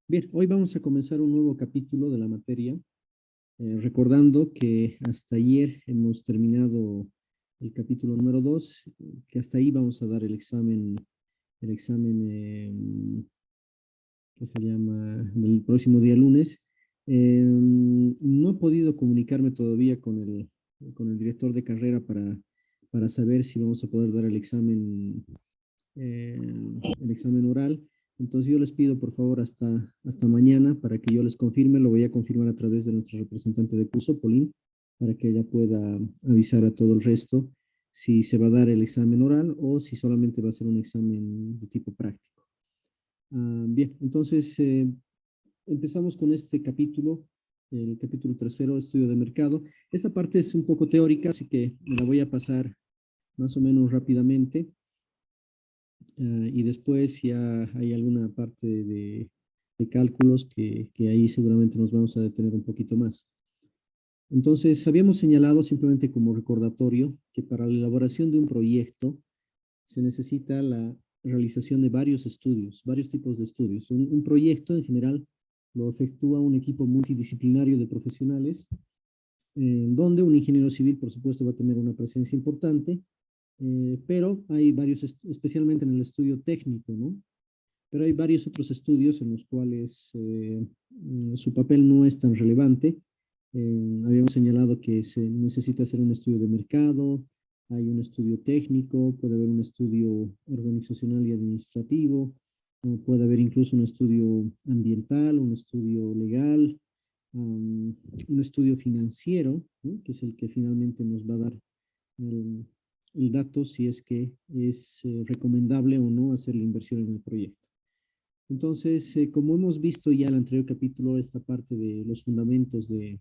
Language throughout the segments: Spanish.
Bien, hoy vamos a comenzar un nuevo capítulo de la materia, recordando que hasta ayer hemos terminado el capítulo número 2, que hasta ahí vamos a dar el examen que se llama del próximo día lunes. No he podido comunicarme todavía con el director de carrera para saber si vamos a poder dar eh, el examen oral. Entonces yo les pido por favor hasta mañana para que yo les confirme, lo voy a confirmar a través de nuestra representante de curso, Pauline, para que ella pueda avisar a todo el resto si se va a dar el examen oral o si solamente va a ser un examen de tipo práctico. Bien, entonces empezamos con este capítulo, el capítulo tercero, estudio de mercado. Esta parte es un poco teórica, así que me la voy a pasar más o menos rápidamente. Y después ya hay alguna parte de cálculos que ahí seguramente nos vamos a detener un poquito más. Entonces, habíamos señalado simplemente como recordatorio que para la elaboración de un proyecto se necesita la realización de varios estudios, varios tipos de estudios. Un proyecto en general lo efectúa un equipo multidisciplinario de profesionales, donde un ingeniero civil, por supuesto, va a tener una presencia importante, pero hay varios, especialmente en el estudio técnico, ¿no? Pero hay varios otros estudios en los cuales su papel no es tan relevante. Habíamos señalado que se necesita hacer un estudio de mercado, hay un estudio técnico, puede haber un estudio organizacional y administrativo, puede haber incluso un estudio ambiental, un estudio legal, un estudio financiero, ¿no? Que es el que finalmente nos va a dar el, el dato si es que es recomendable o no hacer la inversión en el proyecto. Entonces, como hemos visto ya en el anterior capítulo, esta parte de los fundamentos de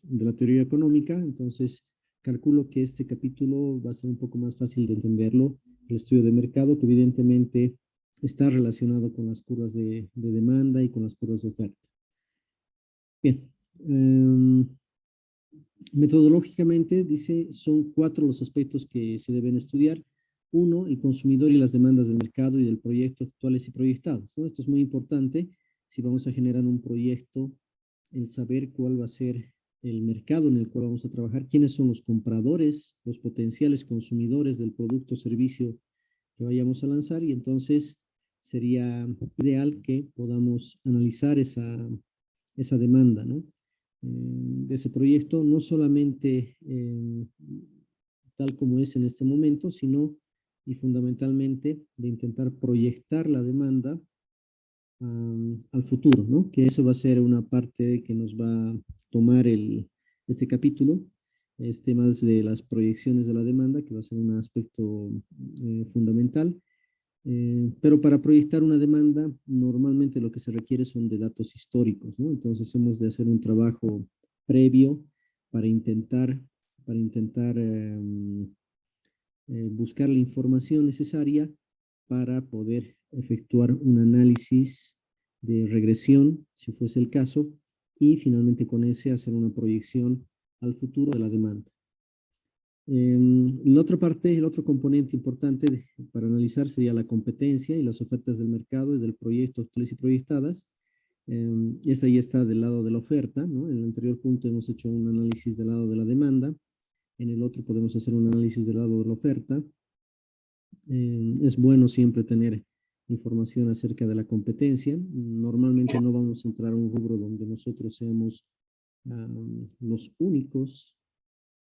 la teoría económica, entonces calculo que este capítulo va a ser un poco más fácil de entenderlo, el estudio de mercado, que evidentemente está relacionado con las curvas de demanda y con las curvas de oferta. Bien, metodológicamente dice, son 4 los aspectos que se deben estudiar. Uno, el consumidor y las demandas del mercado y del proyecto actuales y proyectados, ¿no? Esto es muy importante si vamos a generar un proyecto, el saber cuál va a ser el mercado en el cual vamos a trabajar, quiénes son los compradores, los potenciales consumidores del producto o servicio que vayamos a lanzar, y entonces sería ideal que podamos analizar esa demanda, ¿no? De ese proyecto, no solamente tal como es en este momento, sino y fundamentalmente de intentar proyectar la demanda al futuro, ¿no? Que eso va a ser una parte que nos va a tomar este capítulo, este más de las proyecciones de la demanda, que va a ser un aspecto fundamental. Pero para proyectar una demanda, normalmente lo que se requiere son de datos históricos, ¿no? Entonces hemos de hacer un trabajo previo para intentar, buscar la información necesaria para poder efectuar un análisis de regresión, si fuese el caso, y finalmente con ese hacer una proyección al futuro de la demanda. La otra parte, el otro componente importante para analizar sería la competencia y las ofertas del mercado y del proyecto actuales y proyectadas. Esta ya está del lado de la oferta, ¿no? En el anterior punto hemos hecho un análisis del lado de la demanda, en el otro podemos hacer un análisis del lado de la oferta. Es bueno siempre tener información acerca de la competencia. Normalmente no vamos a entrar a un rubro donde nosotros seamos los únicos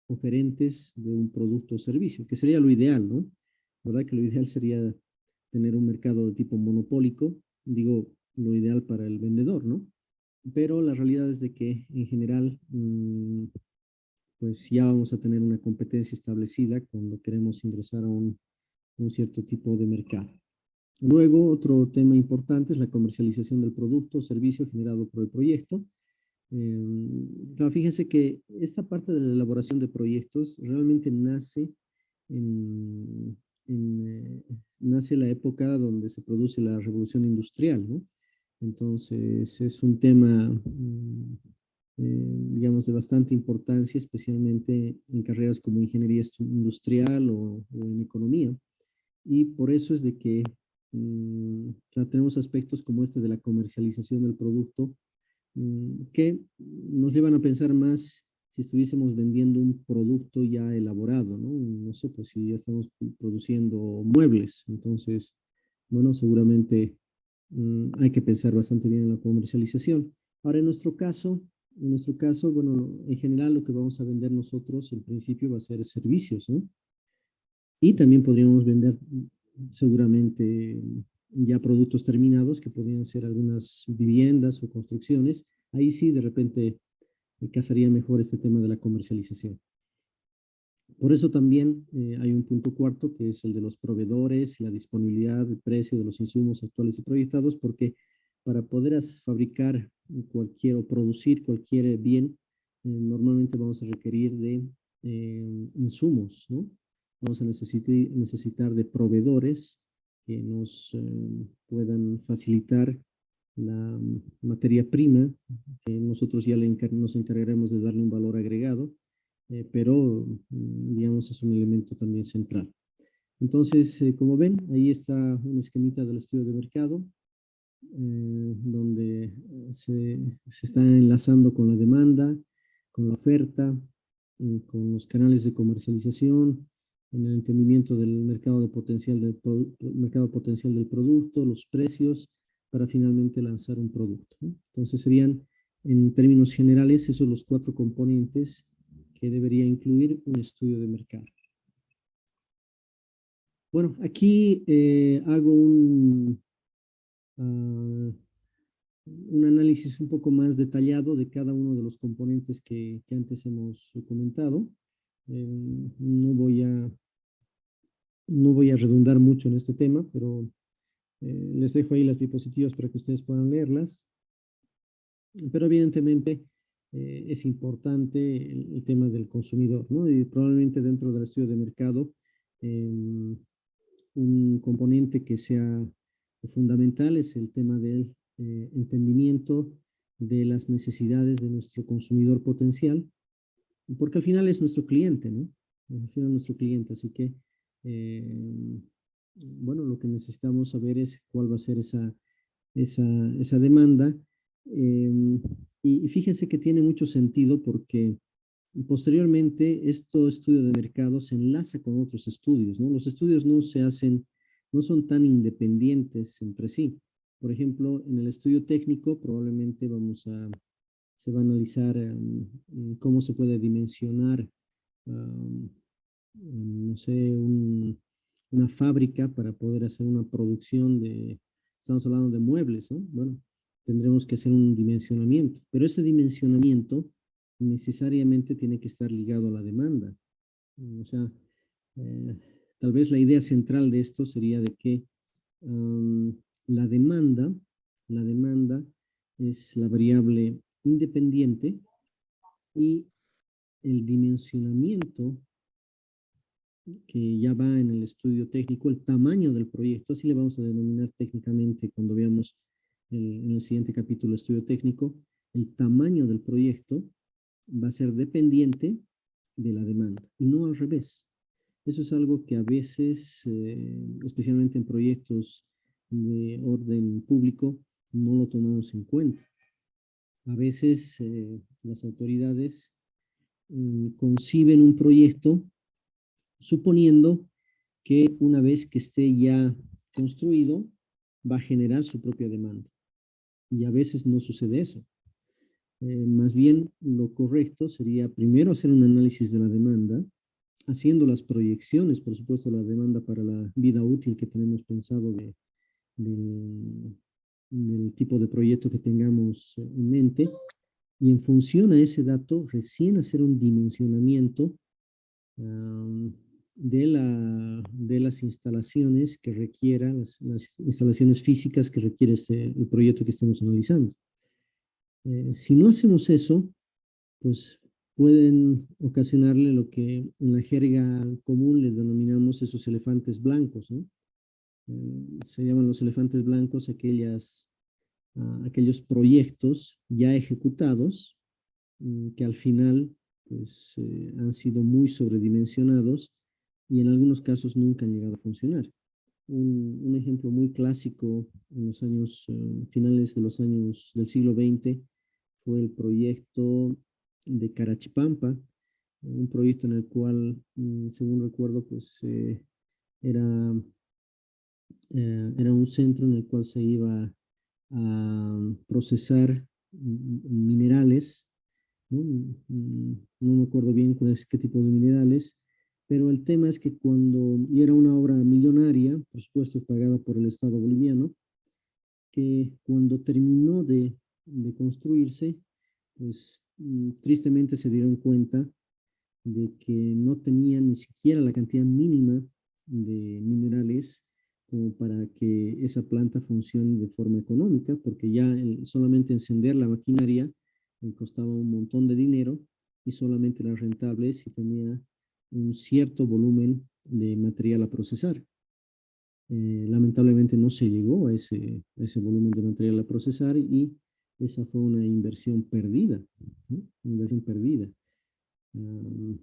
oferentes de un producto o servicio, que sería lo ideal, ¿no? ¿Verdad? Que lo ideal sería tener un mercado de tipo monopólico, digo, lo ideal para el vendedor, ¿no? Pero la realidad es de que en general, pues ya vamos a tener una competencia establecida cuando queremos ingresar a un cierto tipo de mercado. Luego, otro tema importante es la comercialización del producto o servicio generado por el proyecto. Claro, fíjense que esta parte de la elaboración de proyectos realmente en, nace la época donde se produce la revolución industrial, ¿no? Entonces, es un tema, digamos, de bastante importancia, especialmente en carreras como ingeniería industrial o en economía. Y por eso es de que tenemos aspectos como este de la comercialización del producto, que nos llevan a pensar más si estuviésemos vendiendo un producto ya elaborado, ¿no? No sé, pues si ya estamos produciendo muebles, entonces, bueno, seguramente hay que pensar bastante bien en la comercialización. Ahora, en nuestro caso, bueno, en general lo que vamos a vender nosotros en principio va a ser servicios, ¿no? Y también podríamos vender seguramente ya productos terminados, que podrían ser algunas viviendas o construcciones. Ahí sí, de repente, casaría mejor este tema de la comercialización. Por eso también hay un punto cuarto, que es el de los proveedores, la disponibilidad, el precio de los insumos actuales y proyectados, porque para poder fabricar cualquier o producir cualquier bien, normalmente vamos a requerir de insumos, ¿no? Vamos a necesitar de proveedores que nos puedan facilitar la materia prima, que nosotros ya nos encargaremos de darle un valor agregado, pero digamos es un elemento también central. Entonces, como ven, ahí está un esquemita del estudio de mercado, donde se está enlazando con la demanda, con la oferta, con los canales de comercialización, en el entendimiento del mercado potencial del producto, los precios, para finalmente lanzar un producto, ¿no? Entonces serían, en términos generales, esos los 4 componentes que debería incluir un estudio de mercado. Bueno, aquí hago uh, un análisis un poco más detallado de cada uno de los componentes que antes hemos comentado. No voy a redundar mucho en este tema, pero les dejo ahí las diapositivas para que ustedes puedan leerlas. Pero evidentemente es importante el tema del consumidor, ¿no? Y probablemente dentro del estudio de mercado, un componente que sea fundamental es el tema del entendimiento de las necesidades de nuestro consumidor potencial, porque al final es nuestro cliente, ¿no? Al final es nuestro cliente, así que, bueno, lo que necesitamos saber es cuál va a ser esa demanda. Y fíjense que tiene mucho sentido porque posteriormente este estudio de mercado se enlaza con otros estudios, ¿no? Los estudios no son tan independientes entre sí. Por ejemplo, en el estudio técnico probablemente se va a analizar cómo se puede dimensionar, no sé, una fábrica para poder hacer una producción estamos hablando de muebles, ¿no? Bueno, tendremos que hacer un dimensionamiento, pero ese dimensionamiento necesariamente tiene que estar ligado a la demanda. O sea, eh, tal vez la idea central de esto sería de que um, la demanda, la demanda es la variable independiente y el dimensionamiento que ya va en el estudio técnico, el tamaño del proyecto, así le vamos a denominar técnicamente cuando veamos en el siguiente capítulo estudio técnico, el tamaño del proyecto va a ser dependiente de la demanda y no al revés. Eso es algo que a veces, especialmente en proyectos de orden público, no lo tomamos en cuenta. A veces las autoridades conciben un proyecto suponiendo que una vez que esté ya construido, va a generar su propia demanda. Y a veces no sucede eso. Más bien, lo correcto sería primero hacer un análisis de la demanda, haciendo las proyecciones, por supuesto, la demanda para la vida útil que tenemos pensado del tipo de proyecto que tengamos en mente, y en función a ese dato, recién hacer un dimensionamiento de las instalaciones que requieran, las instalaciones físicas que requiere el proyecto que estamos analizando. Si no hacemos eso, pues pueden ocasionarle lo que en la jerga común le denominamos esos elefantes blancos, ¿no? Se llaman los elefantes blancos aquellos proyectos ya ejecutados que al final pues, han sido muy sobredimensionados y en algunos casos nunca han llegado a funcionar. un ejemplo muy clásico en los años, finales de los años del siglo XX, fue el proyecto de Carachipampa, un proyecto en el cual, según recuerdo, pues era, era un centro en el cual se iba a procesar minerales, ¿no? No me acuerdo bien qué tipo de minerales, pero el tema es que y era una obra millonaria, por supuesto pagada por el Estado boliviano, que cuando terminó de construirse, pues tristemente se dieron cuenta de que no tenían ni siquiera la cantidad mínima de minerales como para que esa planta funcione de forma económica, porque ya solamente encender la maquinaria costaba un montón de dinero y solamente era rentable si tenía un cierto volumen de material a procesar. Lamentablemente no se llegó a ese volumen de material a procesar y esa fue una inversión perdida, ¿no? Inversión perdida. Um,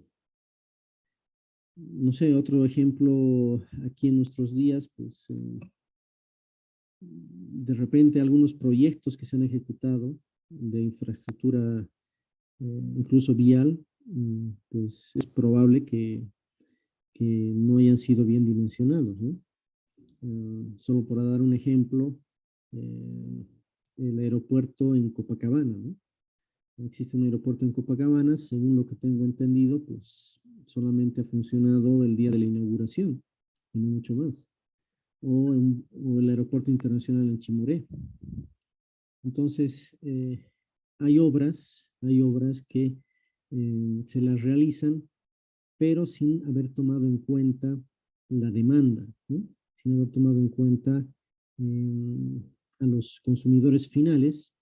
no sé, otro ejemplo aquí en nuestros días, pues de repente algunos proyectos que se han ejecutado de infraestructura, incluso vial, pues es probable que no hayan sido bien dimensionados, ¿no? Solo para dar un ejemplo, eh, el aeropuerto en Copacabana, ¿no? Existe un aeropuerto en Copacabana, según lo que tengo entendido, pues solamente ha funcionado el día de la inauguración, y no mucho más. O el aeropuerto internacional en Chimoré. Entonces, hay obras que se las realizan, pero sin haber tomado en cuenta la demanda, ¿no? Sin haber tomado en cuenta a los consumidores finales,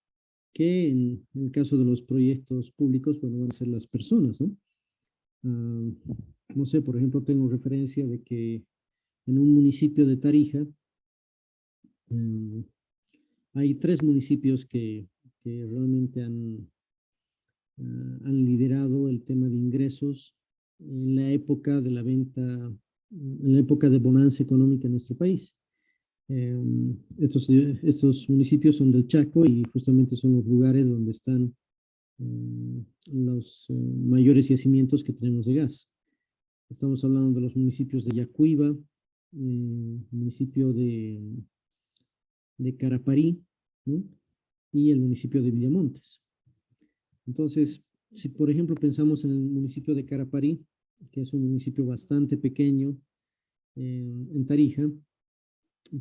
que en el caso de los proyectos públicos, bueno, van a ser las personas, ¿no? Uh, no sé, por ejemplo, tengo referencia de que en un municipio de Tarija hay 3 municipios que realmente han liderado el tema de ingresos en la época de la venta, en la época de bonanza económica en nuestro país. Estos municipios son del Chaco y justamente son los lugares donde están los mayores yacimientos que tenemos de gas. Estamos hablando de los municipios de Yacuiba, municipio de Caraparí, ¿no? Y el municipio de Villamontes. Entonces, si por ejemplo pensamos en el municipio de Caraparí, que es un municipio bastante pequeño en Tarija,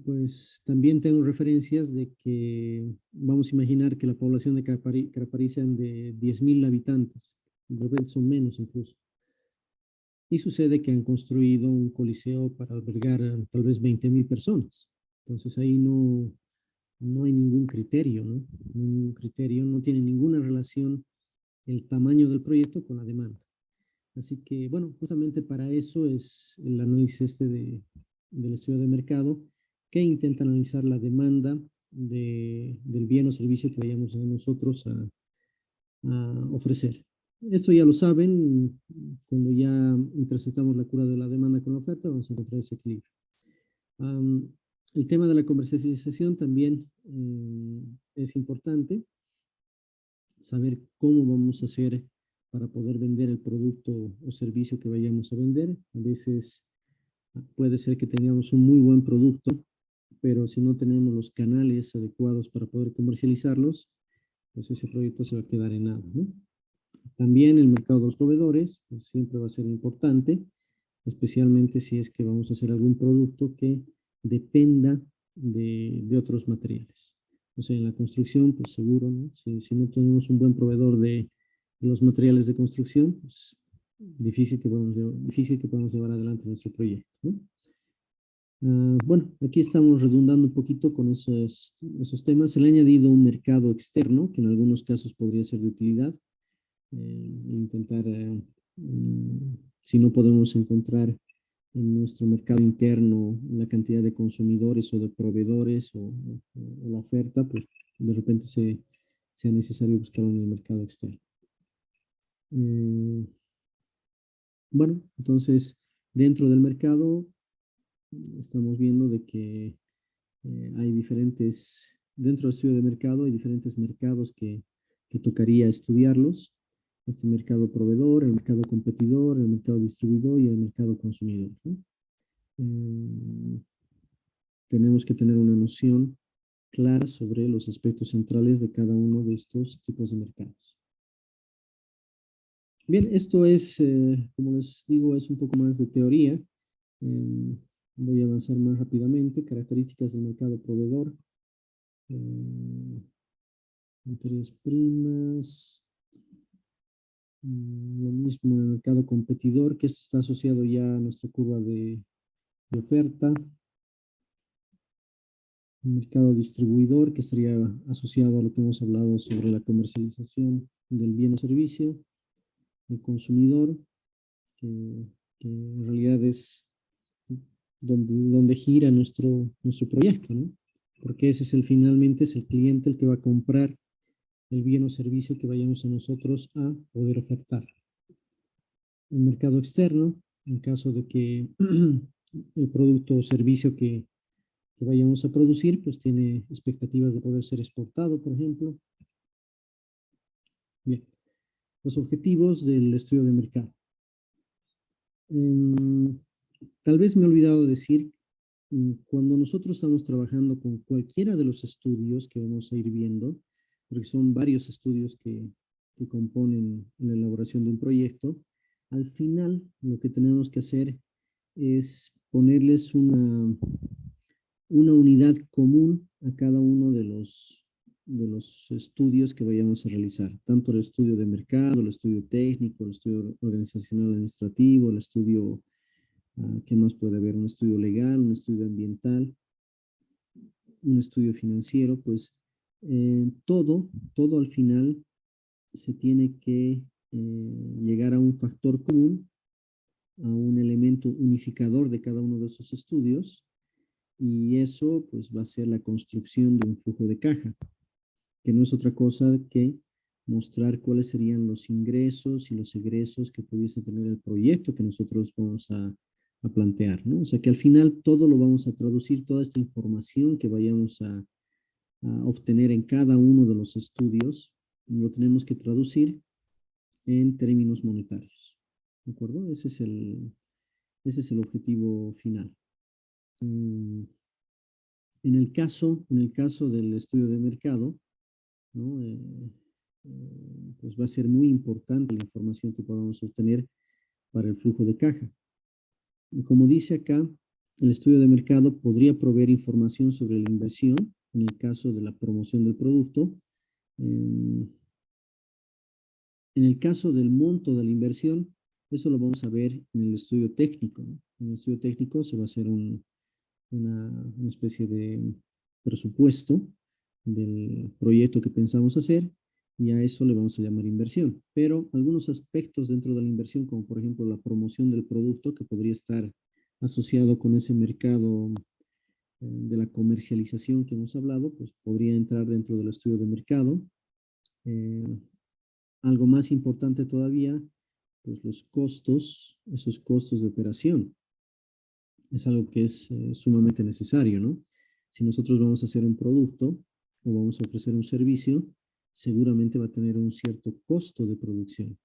pues también tengo referencias de que vamos a imaginar que la población de Caraparí sean de 10.000 habitantes, de repente son menos incluso. Y sucede que han construido un coliseo para albergar tal vez 20.000 personas. Entonces ahí no hay ningún criterio, ¿no? No hay ningún criterio, no tiene ninguna relación el tamaño del proyecto con la demanda. Así que, bueno, justamente para eso es el análisis del estudio de mercado, que intenta analizar la demanda del bien o servicio que vayamos a nosotros a ofrecer. Esto ya lo saben, cuando ya interceptamos la cura de la demanda con la oferta, vamos a encontrar ese equilibrio. El tema de la comercialización también es importante, saber cómo vamos a hacer para poder vender el producto o servicio que vayamos a vender. A veces puede ser que tengamos un muy buen producto, pero si no tenemos los canales adecuados para poder comercializarlos, pues ese proyecto se va a quedar en nada, ¿no? También el mercado de los proveedores pues siempre va a ser importante, especialmente si es que vamos a hacer algún producto que dependa de otros materiales. O sea, en la construcción, pues seguro, ¿no? Si no tenemos un buen proveedor de los materiales de construcción, pues difícil que podamos llevar adelante nuestro proyecto, ¿no? Bueno, aquí estamos redundando un poquito con esos temas. Se le ha añadido un mercado externo, que en algunos casos podría ser de utilidad. Intentar, si no podemos encontrar en nuestro mercado interno la cantidad de consumidores o de proveedores o la oferta, pues de repente sea necesario buscarlo en el mercado externo. Bueno, entonces, dentro del mercado estamos viendo de que hay diferentes, dentro del estudio de mercado, hay diferentes mercados que tocaría estudiarlos. Este mercado proveedor, el mercado competidor, el mercado distribuidor y el mercado consumidor, ¿no? Eh, Tenemos que tener una noción clara sobre los aspectos centrales de cada uno de estos tipos de mercados. Bien, esto es, como les digo, es un poco más de teoría. Voy a avanzar más rápidamente. Características del mercado proveedor. Eh, Materias primas. Lo mismo en el mercado competidor, que esto está asociado ya a nuestra curva de oferta. El mercado distribuidor, que estaría asociado a lo que hemos hablado sobre la comercialización del bien o servicio. El consumidor, que en realidad es donde gira nuestro proyecto, ¿no? Porque ese es finalmente es el cliente el que va a comprar el bien o servicio que vayamos a nosotros a poder ofertar. El mercado externo, en caso de que el producto o servicio que vayamos a producir, pues tiene expectativas de poder ser exportado, por ejemplo. Bien, los objetivos del estudio de mercado. Tal vez me he olvidado de decir, cuando nosotros estamos trabajando con cualquiera de los estudios que vamos a ir viendo, porque son varios estudios que componen la elaboración de un proyecto, al final lo que tenemos que hacer es ponerles una unidad común a cada uno de los estudios que vayamos a realizar, tanto el estudio de mercado, el estudio técnico, el estudio organizacional administrativo, el estudio, ¿qué más puede haber? Un estudio legal, un estudio ambiental, un estudio financiero, pues todo al final se tiene que llegar a un factor común, a un elemento unificador de cada uno de esos estudios, y eso pues va a ser la construcción de un flujo de caja, que no es otra cosa que mostrar cuáles serían los ingresos y los egresos que pudiese tener el proyecto que nosotros vamos a plantear, ¿no? O sea que al final todo lo vamos a traducir, toda esta información que vayamos a obtener en cada uno de los estudios, lo tenemos que traducir en términos monetarios, ¿de acuerdo? Ese es el objetivo final. En el caso del estudio de mercado, ¿no? Pues va a ser muy importante la información que podamos obtener para el flujo de caja. Y como dice acá, el estudio de mercado podría proveer información sobre la inversión en el caso de la promoción del producto. En el caso del monto de la inversión, eso lo vamos a ver en el estudio técnico, ¿no? En el estudio técnico se va a hacer una especie de presupuesto del proyecto que pensamos hacer y a eso le vamos a llamar inversión. Pero algunos aspectos dentro de la inversión, como por ejemplo la promoción del producto, que podría estar asociado con ese mercado de la comercialización que hemos hablado, pues podría entrar dentro del estudio de mercado. Eh, Algo más importante todavía, pues los costos, esos costos de operación. Es algo que es sumamente necesario, ¿no? Si nosotros vamos a hacer un producto o vamos a ofrecer un servicio, seguramente va a tener un cierto costo de producción.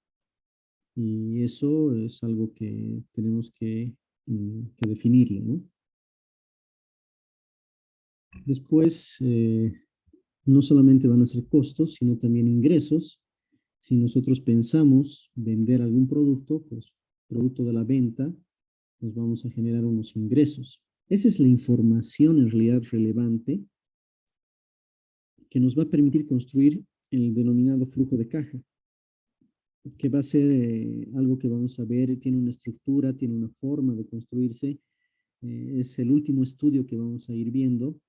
Y eso es algo que tenemos que definirlo, ¿no? Después, no solamente van a ser costos, sino también ingresos. Si nosotros pensamos vender algún producto, pues producto de la venta, nos vamos a generar unos ingresos. Esa es la información en realidad relevante que nos va a permitir construir el denominado flujo de caja, que va a ser algo que vamos a ver, tiene una estructura, tiene una forma de construirse, es el último estudio que vamos a ir viendo.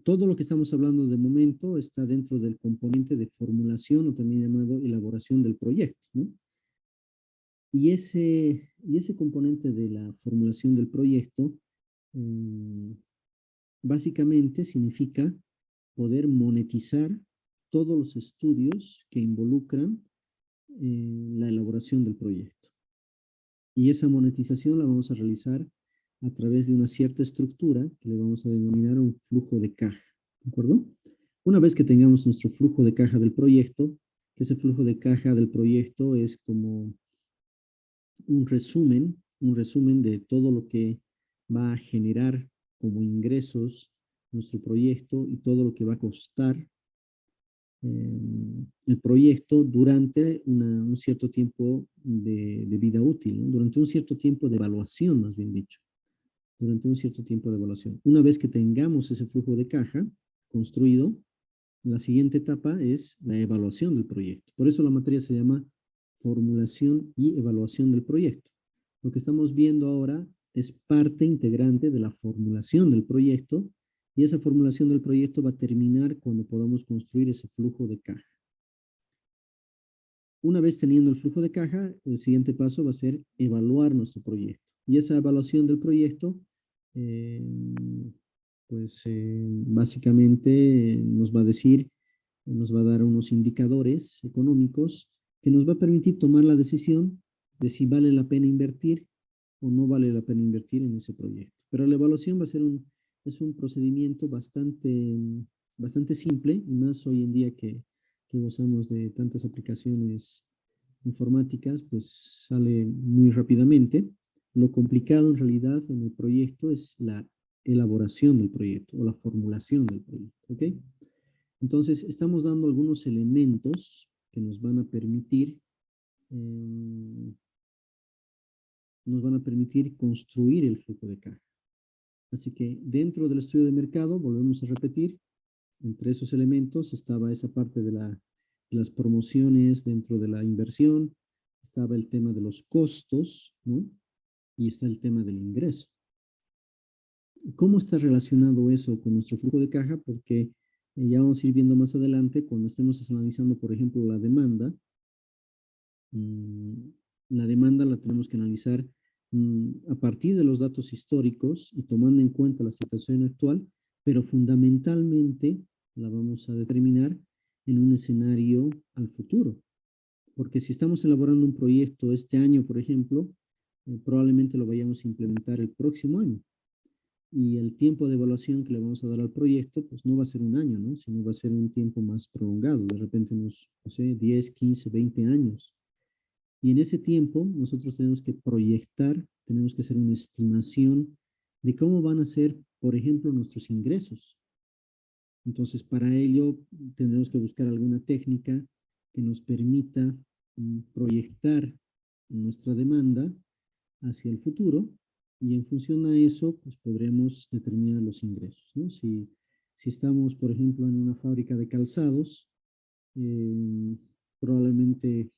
Todo lo que estamos hablando de momento está dentro del componente de formulación o también llamado elaboración del proyecto, ¿no? Y ese componente de la formulación del proyecto básicamente significa poder monetizar todos los estudios que involucran la elaboración del proyecto. Y esa monetización la vamos a realizar a través de una cierta estructura que le vamos a denominar un flujo de caja, ¿de acuerdo? Una vez que tengamos nuestro flujo de caja del proyecto, que ese flujo de caja del proyecto es como un resumen de todo lo que va a generar como ingresos nuestro proyecto y todo lo que va a costar el proyecto durante un cierto tiempo de vida útil, ¿no? Durante un cierto tiempo de evaluación, más bien dicho, durante un cierto tiempo de evaluación. Una vez que tengamos ese flujo de caja construido, la siguiente etapa es la evaluación del proyecto. Por eso la materia se llama formulación y evaluación del proyecto. Lo que estamos viendo ahora es parte integrante de la formulación del proyecto y esa formulación del proyecto va a terminar cuando podamos construir ese flujo de caja. Una vez teniendo el flujo de caja, el siguiente paso va a ser evaluar nuestro proyecto. Y esa evaluación del proyecto, eh, básicamente nos va a decir, nos va a dar unos indicadores económicos que nos va a permitir tomar la decisión de si vale la pena invertir o no vale la pena invertir en ese proyecto. Pero la evaluación va a ser es un procedimiento bastante simple, y más hoy en día que gozamos de tantas aplicaciones informáticas, pues sale muy rápidamente. Lo complicado en realidad en el proyecto es la elaboración del proyecto o la formulación del proyecto, ¿ok? Entonces, estamos dando algunos elementos que eh, nos van a permitir construir el flujo de caja. Así que dentro del estudio de mercado, volvemos a repetir, entre esos elementos estaba esa parte de las promociones dentro de la inversión, estaba el tema de los costos, ¿no? Y está el tema del ingreso. ¿Cómo está relacionado eso con nuestro flujo de caja? Porque ya vamos a ir viendo más adelante, cuando estemos analizando, por ejemplo, la demanda. La demanda la tenemos que analizar a partir de los datos históricos y tomando en cuenta la situación actual, pero fundamentalmente la vamos a determinar en un escenario al futuro. Porque si estamos elaborando un proyecto este año, por ejemplo, probablemente lo vayamos a implementar el próximo año. Y el tiempo de evaluación que le vamos a dar al proyecto, pues no va a ser un año, ¿no? Sino va a ser un tiempo más prolongado, de repente unos, no sé, 10, 15, 20 años. Y en ese tiempo nosotros tenemos que proyectar, tenemos que hacer una estimación de cómo van a ser, por ejemplo, nuestros ingresos. Entonces, para ello tendremos que buscar alguna técnica que nos permita proyectar nuestra demanda hacia el futuro y en función a eso, pues podremos determinar los ingresos, ¿no? Si estamos, por ejemplo, en una fábrica de calzados, probablemente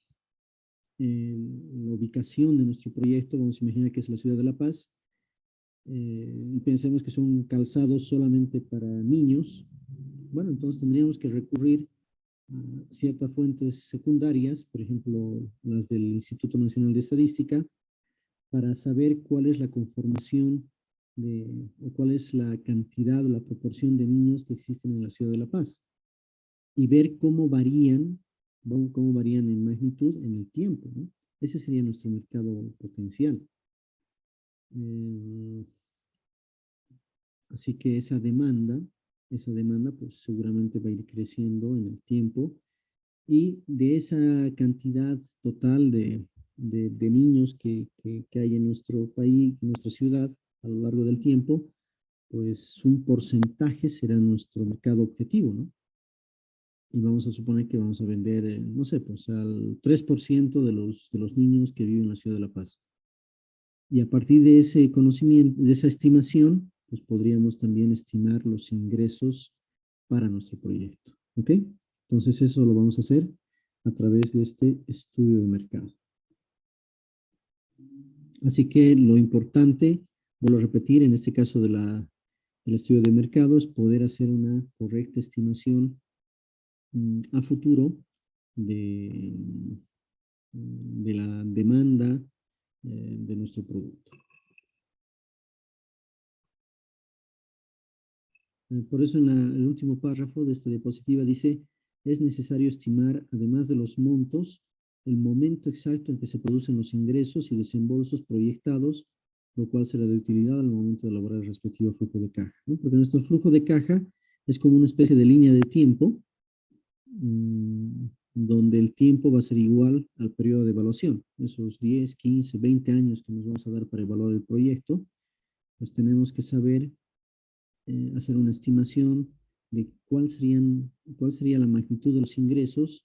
la ubicación de nuestro proyecto, vamos a imaginar que es la ciudad de La Paz, y pensemos que son calzados solamente para niños. Bueno, entonces tendríamos que recurrir a ciertas fuentes secundarias, por ejemplo, las del Instituto Nacional de Estadística, para saber cuál es la conformación o cuál es la cantidad o la proporción de niños que existen en la ciudad de La Paz y ver cómo varían en magnitud en el tiempo, ¿no? Ese sería nuestro mercado potencial. Eh, Así que esa demanda pues seguramente va a ir creciendo en el tiempo y de esa cantidad total de niños que hay en nuestro país, en nuestra ciudad a lo largo del tiempo, pues un porcentaje será nuestro mercado objetivo, ¿no? Y vamos a suponer que vamos a vender, no sé, pues al 3% de los niños que viven en la ciudad de La Paz. Y a partir de ese conocimiento, de esa estimación, pues podríamos también estimar los ingresos para nuestro proyecto. ¿Ok? Entonces eso lo vamos a hacer a través de este estudio de mercado. Así que lo importante, vuelvo a repetir, en este caso del estudio de mercado, es poder hacer una correcta estimación a futuro de, de la demanda de nuestro producto. Por eso en el último párrafo de esta diapositiva dice, es necesario estimar, además de los montos, el momento exacto en que se producen los ingresos y desembolsos proyectados, lo cual será de utilidad al momento de elaborar el respectivo flujo de caja, ¿no? Porque nuestro flujo de caja es como una especie de línea de tiempo, donde el tiempo va a ser igual al periodo de evaluación. Esos 10, 15, 20 años que nos vamos a dar para evaluar el proyecto, pues tenemos que saber hacer una estimación de cuál sería la magnitud de los ingresos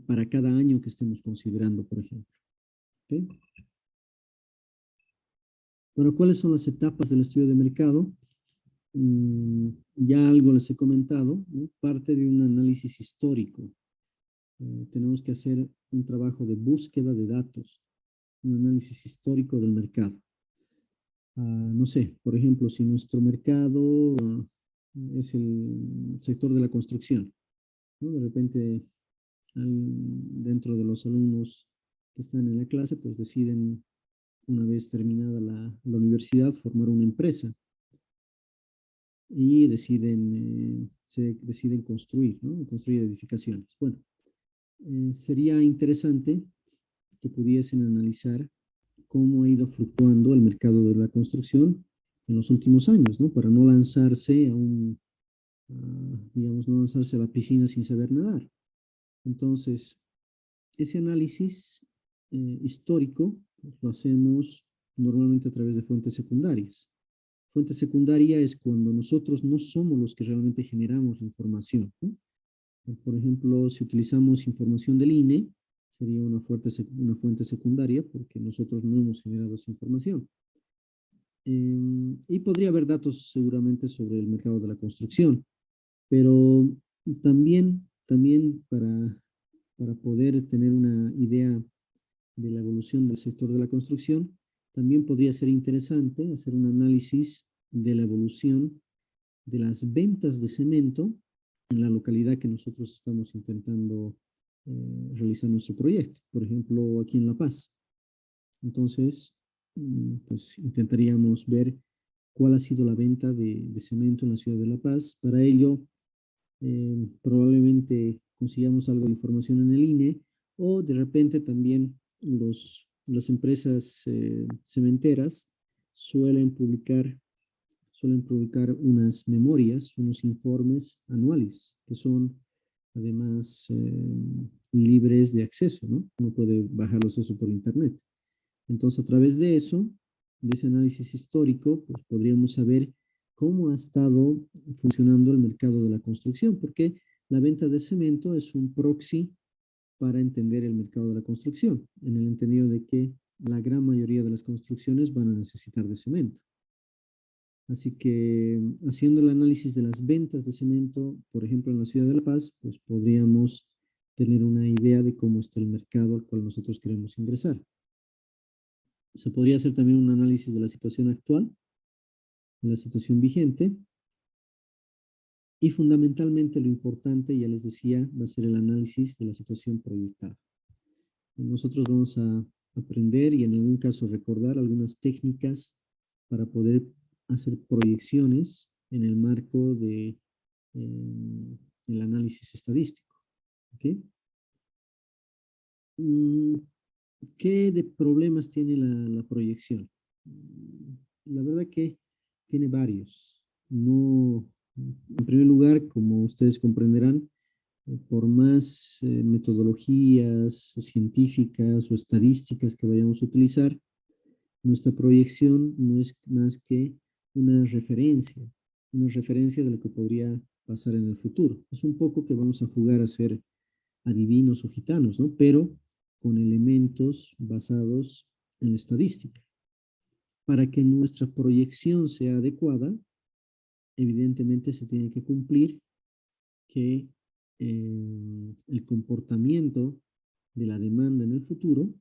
para cada año que estemos considerando, por ejemplo. ¿Okay? Bueno, ¿cuáles son las etapas del estudio de mercado? Ya algo les he comentado, ¿no? Parte de un análisis histórico. Tenemos que hacer un trabajo de búsqueda de datos, un análisis histórico del mercado. No sé, por ejemplo, si nuestro mercado es el sector de la construcción, ¿no? De repente, dentro de los alumnos que están en la clase, pues deciden, una vez terminada la universidad, formar una empresa y deciden construir, ¿no? Construir edificaciones. Bueno, sería interesante que pudiesen analizar cómo ha ido fluctuando el mercado de la construcción en los últimos años, ¿no? Para no lanzarse digamos, no lanzarse a la piscina sin saber nadar. Entonces, ese análisis histórico lo hacemos normalmente a través de fuentes secundarias. Fuente secundaria es cuando nosotros no somos los que realmente generamos la información, ¿no? Por ejemplo, si utilizamos información del INE, sería una fuente secundaria porque nosotros no hemos generado esa información. Y podría haber datos seguramente sobre el mercado de la construcción, pero también para poder tener una idea de la evolución del sector de la construcción, también podría ser interesante hacer un análisis de la evolución de las ventas de cemento en la localidad que nosotros estamos intentando realizar nuestro proyecto, por ejemplo, aquí en La Paz. Entonces, pues intentaríamos ver cuál ha sido la venta de cemento en la ciudad de La Paz. Para ello, probablemente consigamos algo de información en el INE o de repente también las empresas cementeras suelen publicar unas memorias, unos informes anuales que son además libres de acceso, ¿no? Uno puede bajarlos eso por internet. Entonces, a través de eso, de ese análisis histórico, pues podríamos saber cómo ha estado funcionando el mercado de la construcción, porque la venta de cemento es un proxy para entender el mercado de la construcción, en el entendido de que la gran mayoría de las construcciones van a necesitar de cemento. Así que haciendo el análisis de las ventas de cemento, por ejemplo, en la ciudad de La Paz, pues podríamos tener una idea de cómo está el mercado al cual nosotros queremos ingresar. Se podría hacer también un análisis de la situación actual, de la situación vigente, y fundamentalmente lo importante, ya les decía, va a ser el análisis de la situación proyectada. Nosotros vamos a aprender y en algún caso recordar algunas técnicas para poder hacer proyecciones en el marco de el análisis estadístico. ¿Okay? ¿Qué de problemas tiene la proyección? La verdad que tiene varios. No, en primer lugar, como ustedes comprenderán, por más metodologías científicas o estadísticas que vayamos a utilizar, nuestra proyección no es más que una referencia de lo que podría pasar en el futuro. Es un poco que vamos a jugar a ser adivinos o gitanos, ¿no? Pero con elementos basados en la estadística. Para que nuestra proyección sea adecuada, evidentemente se tiene que cumplir que el comportamiento de la demanda en el futuro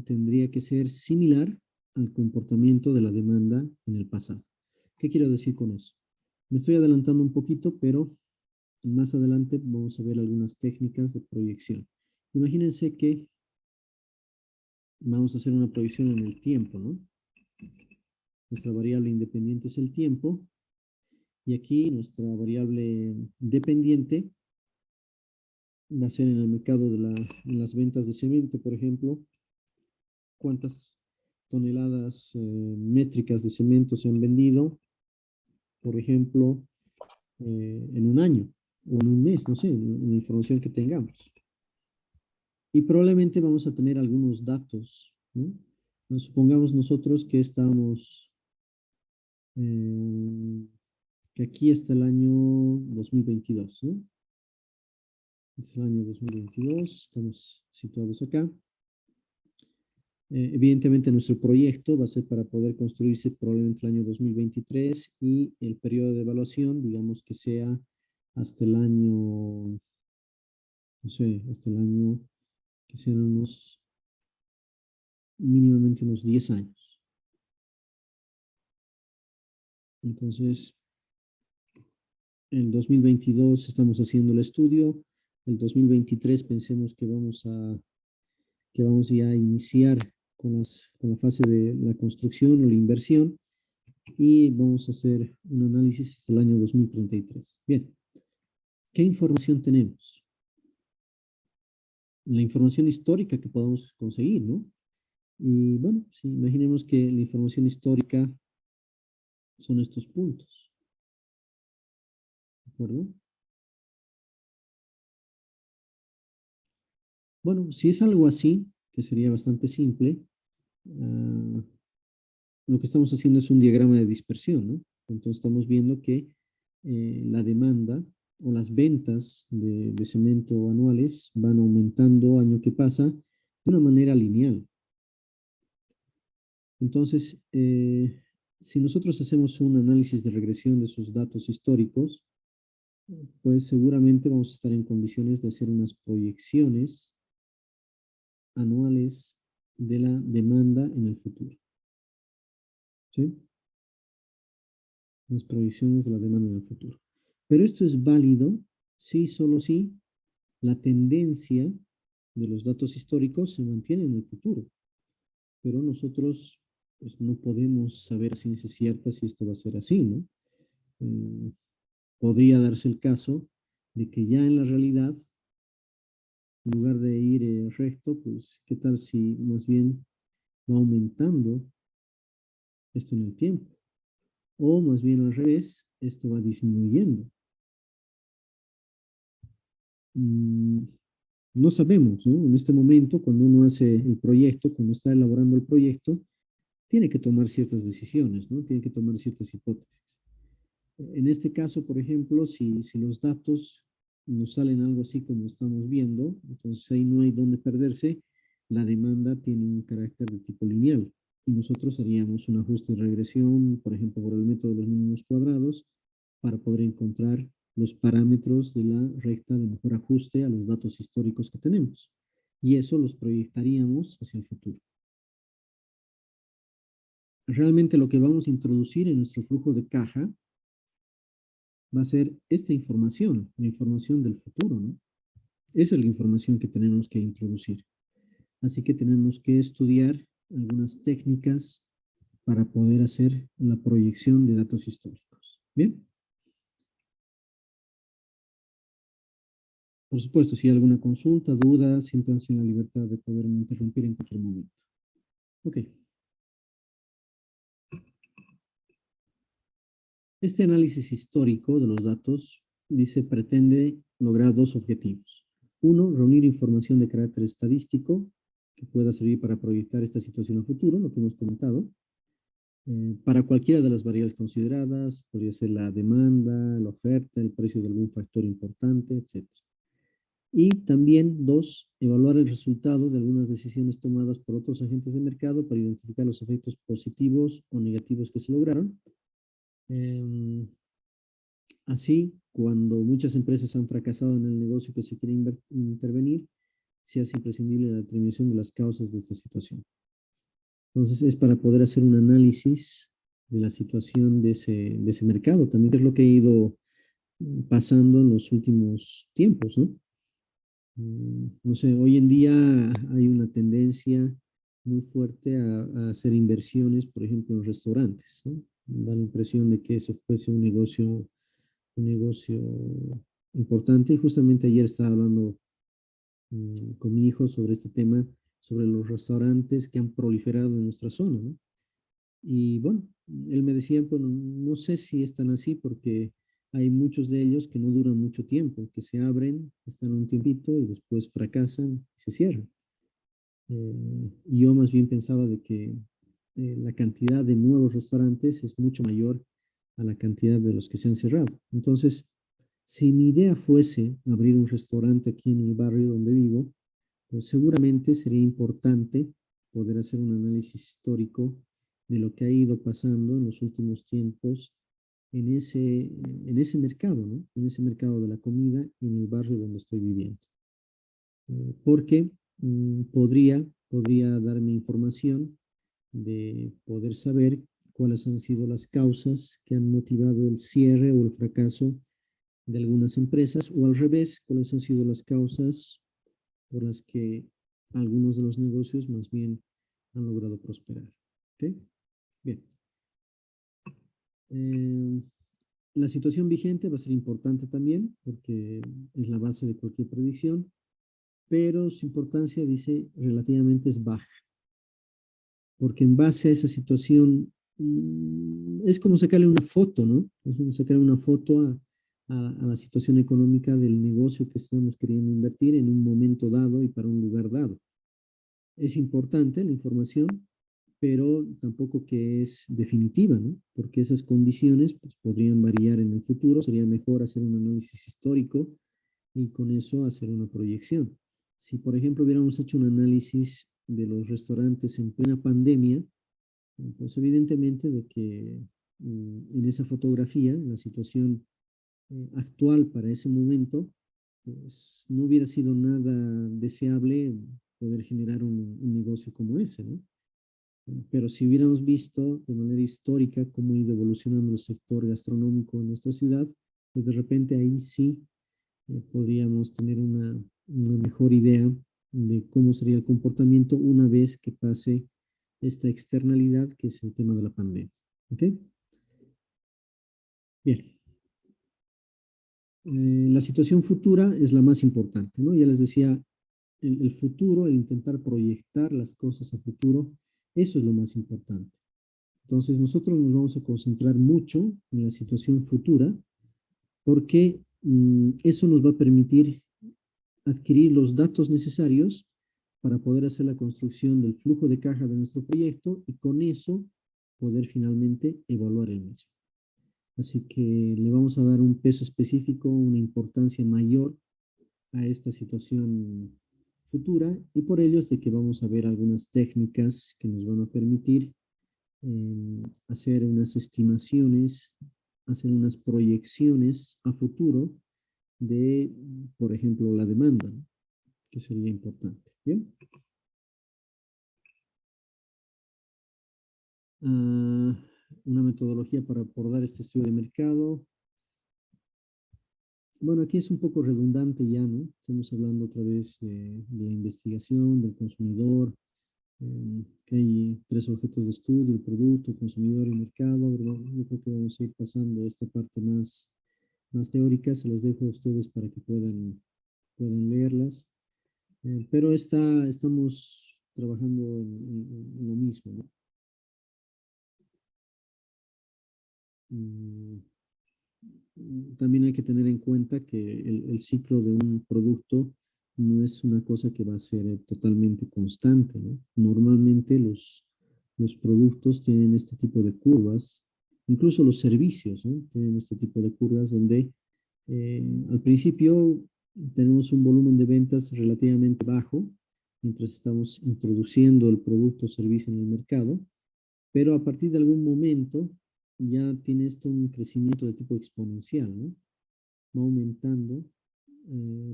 tendría que ser similar al comportamiento de la demanda en el pasado. ¿Qué quiero decir con eso? Me estoy adelantando un poquito, pero más adelante vamos a ver algunas técnicas de proyección. Imagínense que vamos a hacer una proyección en el tiempo, ¿no? Nuestra variable independiente es el tiempo, y aquí nuestra variable dependiente va a ser en el mercado en las ventas de cemento, por ejemplo, cuántas toneladas métricas de cemento se han vendido, por ejemplo, en un año o en un mes, no sé, en la información que tengamos. Y probablemente vamos a tener algunos datos, ¿no? Supongamos nosotros que estamos, que aquí está el año 2022, ¿no? Es el año 2022, estamos situados acá. Evidentemente nuestro proyecto va a ser para poder construirse probablemente el año 2023 y el periodo de evaluación, digamos que sea hasta el año, no sé, hasta el año que sean mínimamente unos 10 años. Entonces, en 2022 estamos haciendo el estudio, el 2023 pensemos que vamos ya a iniciar con la fase de la construcción o la inversión y vamos a hacer un análisis hasta el año 2033. Bien, ¿qué información tenemos? La información histórica que podamos conseguir, ¿no? Y bueno, sí, imaginemos que la información histórica son estos puntos, ¿de acuerdo? Bueno, si es algo así, que sería bastante simple, lo que estamos haciendo es un diagrama de dispersión, ¿no? Entonces estamos viendo que la demanda o las ventas de cemento anuales van aumentando año que pasa de una manera lineal. Entonces, si nosotros hacemos un análisis de regresión de sus datos históricos, pues seguramente vamos a estar en condiciones de hacer unas proyecciones anuales de la demanda en el futuro. ¿Sí? Las proyecciones de la demanda en el futuro. Pero esto es válido si, solo si, la tendencia de los datos históricos se mantiene en el futuro. Pero nosotros pues, no podemos saber a ciencia cierta si esto va a ser así, ¿no? Podría darse el caso de que ya en la realidad, en lugar de ir recto, pues, ¿qué tal si más bien va aumentando esto en el tiempo? O más bien al revés, esto va disminuyendo. No sabemos, ¿no? En este momento, cuando uno hace el proyecto, cuando está elaborando el proyecto, tiene que tomar ciertas decisiones, ¿no? Tiene que tomar ciertas hipótesis. En este caso, por ejemplo, si los datos nos salen algo así como estamos viendo, entonces ahí no hay dónde perderse, la demanda tiene un carácter de tipo lineal y nosotros haríamos un ajuste de regresión, por ejemplo, por el método de los mínimos cuadrados, para poder encontrar los parámetros de la recta de mejor ajuste a los datos históricos que tenemos. Y eso los proyectaríamos hacia el futuro. Realmente lo que vamos a introducir en nuestro flujo de caja va a ser esta información, la información del futuro, ¿no? Esa es la información que tenemos que introducir. Así que tenemos que estudiar algunas técnicas para poder hacer la proyección de datos históricos. ¿Bien? Por supuesto, si hay alguna consulta, duda, siéntanse en la libertad de poderme interrumpir en cualquier momento. Ok. Este análisis histórico de los datos, dice, pretende lograr dos objetivos. Uno, reunir información de carácter estadístico que pueda servir para proyectar esta situación a futuro, lo que hemos comentado. Para cualquiera de las variables consideradas, podría ser la demanda, la oferta, el precio de algún factor importante, etc. Y también, dos, evaluar el resultado de algunas decisiones tomadas por otros agentes de mercado para identificar los efectos positivos o negativos que se lograron. Así, cuando muchas empresas han fracasado en el negocio que se quiere intervenir, se hace imprescindible la determinación de las causas de esta situación. Entonces, es para poder hacer un análisis de la situación de ese mercado. También es lo que ha ido pasando en los últimos tiempos, ¿no? No sé, hoy en día hay una tendencia muy fuerte a hacer inversiones, por ejemplo, en restaurantes, ¿no? Da la impresión de que eso fuese un negocio importante. Y justamente ayer estaba hablando con mi hijo sobre este tema, sobre los restaurantes que han proliferado en nuestra zona, ¿no? Y bueno, él me decía, bueno, no sé si están así porque hay muchos de ellos que no duran mucho tiempo, que se abren, están un tiempito y después fracasan y se cierran. Y yo más bien pensaba de que la cantidad de nuevos restaurantes es mucho mayor a la cantidad de los que se han cerrado. Entonces, si mi idea fuese abrir un restaurante aquí en el barrio donde vivo, pues seguramente sería importante poder hacer un análisis histórico de lo que ha ido pasando en los últimos tiempos en ese mercado, ¿no? En ese mercado de la comida en el barrio donde estoy viviendo. Porque podría darme información de poder saber cuáles han sido las causas que han motivado el cierre o el fracaso de algunas empresas, o al revés, cuáles han sido las causas por las que algunos de los negocios más bien han logrado prosperar. ¿Ok? Bien. Eh, la situación vigente va a ser importante también porque es la base de cualquier predicción, pero su importancia, dice, relativamente es baja, porque en base a esa situación es como sacarle una foto, ¿no? Es como sacarle una foto a la situación económica del negocio que estamos queriendo invertir en un momento dado y para un lugar dado. Es importante la información, pero tampoco que es definitiva, ¿no? Porque esas condiciones pues, podrían variar en el futuro. Sería mejor hacer un análisis histórico y con eso hacer una proyección. Si, por ejemplo, hubiéramos hecho un análisis de los restaurantes en plena pandemia, pues evidentemente de que en esa fotografía, en la situación actual para ese momento, pues no hubiera sido nada deseable poder generar un negocio como ese, ¿no? Pero si hubiéramos visto de manera histórica cómo ha ido evolucionando el sector gastronómico en nuestra ciudad, pues de repente ahí sí podríamos tener una mejor idea de cómo sería el comportamiento una vez que pase esta externalidad que es el tema de la pandemia. ¿Ok? Bien. La situación futura es la más importante, ¿no? Ya les decía, el futuro, el intentar proyectar las cosas a futuro, eso es lo más importante. Entonces, nosotros nos vamos a concentrar mucho en la situación futura porque eso nos va a permitir adquirir los datos necesarios para poder hacer la construcción del flujo de caja de nuestro proyecto y con eso poder finalmente evaluar el mismo. Así que le vamos a dar un peso específico, una importancia mayor a esta situación futura y por ello es de que vamos a ver algunas técnicas que nos van a permitir hacer unas estimaciones, hacer unas proyecciones a futuro de, por ejemplo, la demanda, ¿no? Que sería importante. ¿Bien? Una metodología para abordar este estudio de mercado. Bueno, aquí es un poco redundante ya, ¿no? Estamos hablando otra vez de la investigación, del consumidor, que hay tres objetos de estudio: el producto, el consumidor y el mercado, ¿verdad? Yo creo que vamos a ir pasando esta parte más teórica, se las dejo a ustedes para que puedan leerlas. Pero estamos trabajando en lo mismo, ¿no? Mm, También hay que tener en cuenta que el ciclo de un producto no es una cosa que va a ser totalmente constante, ¿no? Normalmente los productos tienen este tipo de curvas, incluso los servicios, ¿no? Tienen este tipo de curvas donde al principio tenemos un volumen de ventas relativamente bajo mientras estamos introduciendo el producto o servicio en el mercado, pero a partir de algún momento ya tiene esto un crecimiento de tipo exponencial, ¿no? Va aumentando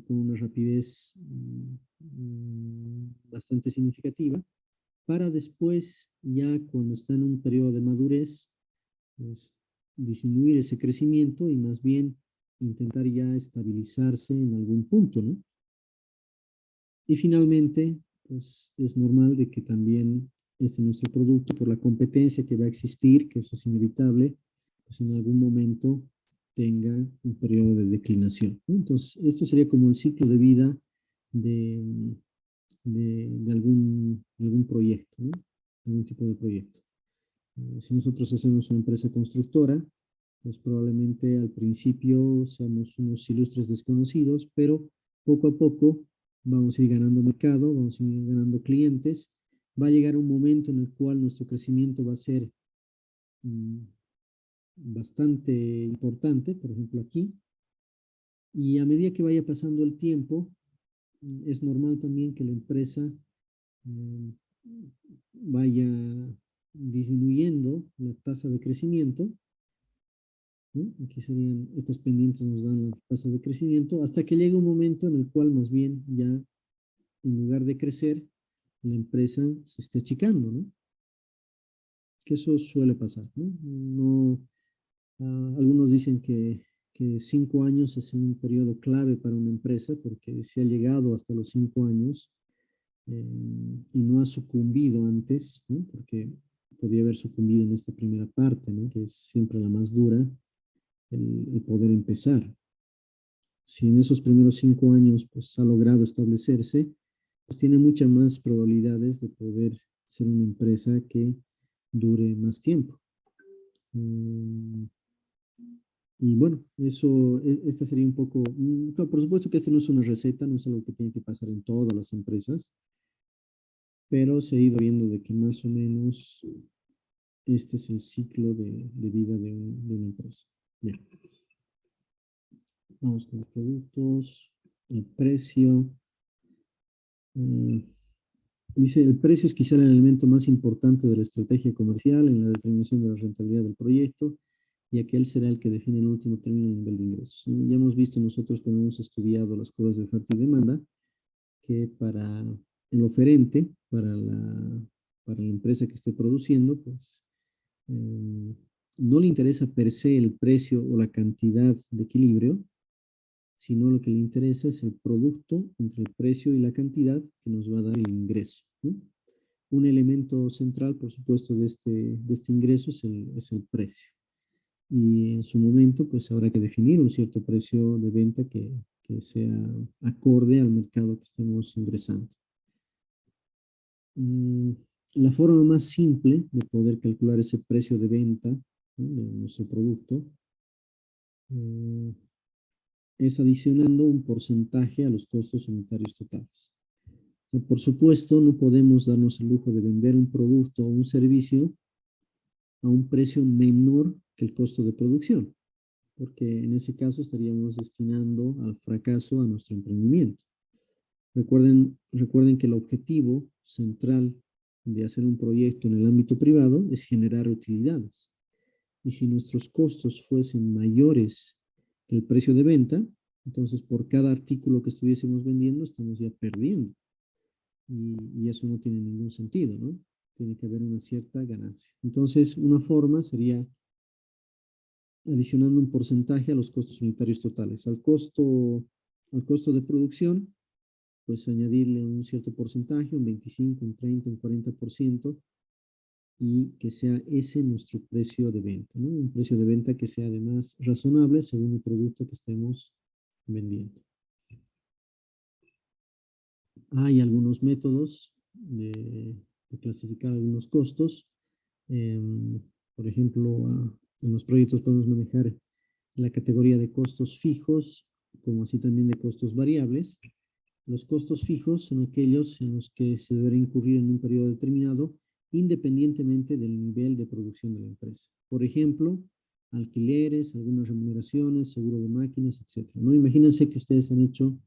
con una rapidez bastante significativa para después, ya cuando está en un periodo de madurez, pues, disminuir ese crecimiento y más bien intentar ya estabilizarse en algún punto, ¿no? Y finalmente, pues es normal de que también nuestro producto, por la competencia que va a existir, que eso es inevitable, pues en algún momento tenga un periodo de declinación, ¿no? Entonces, esto sería como el ciclo de vida de, de algún proyecto, ¿no? Algún tipo de proyecto. Si nosotros hacemos una empresa constructora, pues probablemente al principio seamos unos ilustres desconocidos, pero poco a poco vamos a ir ganando mercado, vamos a ir ganando clientes. Va a llegar un momento en el cual nuestro crecimiento va a ser mm, bastante importante, por ejemplo aquí, y a medida que vaya pasando el tiempo, es normal también que la empresa mm, vaya disminuyendo la tasa de crecimiento, ¿no? Aquí serían, estas pendientes nos dan la tasa de crecimiento, hasta que llega un momento en el cual más bien ya en lugar de crecer, la empresa se esté achicando, ¿no? Que eso suele pasar, ¿no? No algunos dicen que 5 años es un periodo clave para una empresa porque si ha llegado hasta los 5 años y no ha sucumbido antes, ¿no? Porque podría haber sucumbido en esta primera parte, ¿no? Que es siempre la más dura, el poder empezar. Si en esos primeros 5 años pues, ha logrado establecerse, pues tiene muchas más probabilidades de poder ser una empresa que dure más tiempo. Y bueno, eso, esta sería un poco, claro, por supuesto que esta no es una receta, no es algo que tiene que pasar en todas las empresas, pero se ha ido viendo de que más o menos este es el ciclo de vida de una empresa. Bien, vamos con los productos, el precio. Dice, el precio es quizá el elemento más importante de la estrategia comercial en la determinación de la rentabilidad del proyecto, y aquel será el que define en último término el nivel de ingresos. Ya hemos visto nosotros cuando hemos estudiado las curvas de oferta y demanda, que para el oferente, para la empresa que esté produciendo, pues no le interesa per se el precio o la cantidad de equilibrio, sino lo que le interesa es el producto entre el precio y la cantidad que nos va a dar el ingreso, ¿no? Un elemento central, por supuesto, de este ingreso es el precio. Y en su momento, pues habrá que definir un cierto precio de venta que sea acorde al mercado que estemos ingresando. La forma más simple de poder calcular ese precio de venta, ¿no?, de nuestro producto es adicionando un porcentaje a los costos unitarios totales. O sea, por supuesto, no podemos darnos el lujo de vender un producto o un servicio a un precio menor que el costo de producción, porque en ese caso estaríamos destinando al fracaso a nuestro emprendimiento. Recuerden que el objetivo central de hacer un proyecto en el ámbito privado es generar utilidades. Y si nuestros costos fuesen mayores que el precio de venta, entonces por cada artículo que estuviésemos vendiendo estamos ya perdiendo. Y eso no tiene ningún sentido, ¿no? Tiene que haber una cierta ganancia. Entonces, una forma sería adicionando un porcentaje a los costos unitarios totales. Al costo de producción, pues añadirle un cierto porcentaje, un 25, un 30, un 40%, y que sea ese nuestro precio de venta, ¿no? Un precio de venta que sea además razonable según el producto que estemos vendiendo. Hay algunos métodos de clasificar algunos costos. Por ejemplo, en los proyectos podemos manejar la categoría de costos fijos, como así también de costos variables. Los costos fijos son aquellos en los que se deberá incurrir en un periodo determinado, independientemente del nivel de producción de la empresa. Por ejemplo, alquileres, algunas remuneraciones, seguro de máquinas, etc., ¿no? Imagínense que ustedes han hecho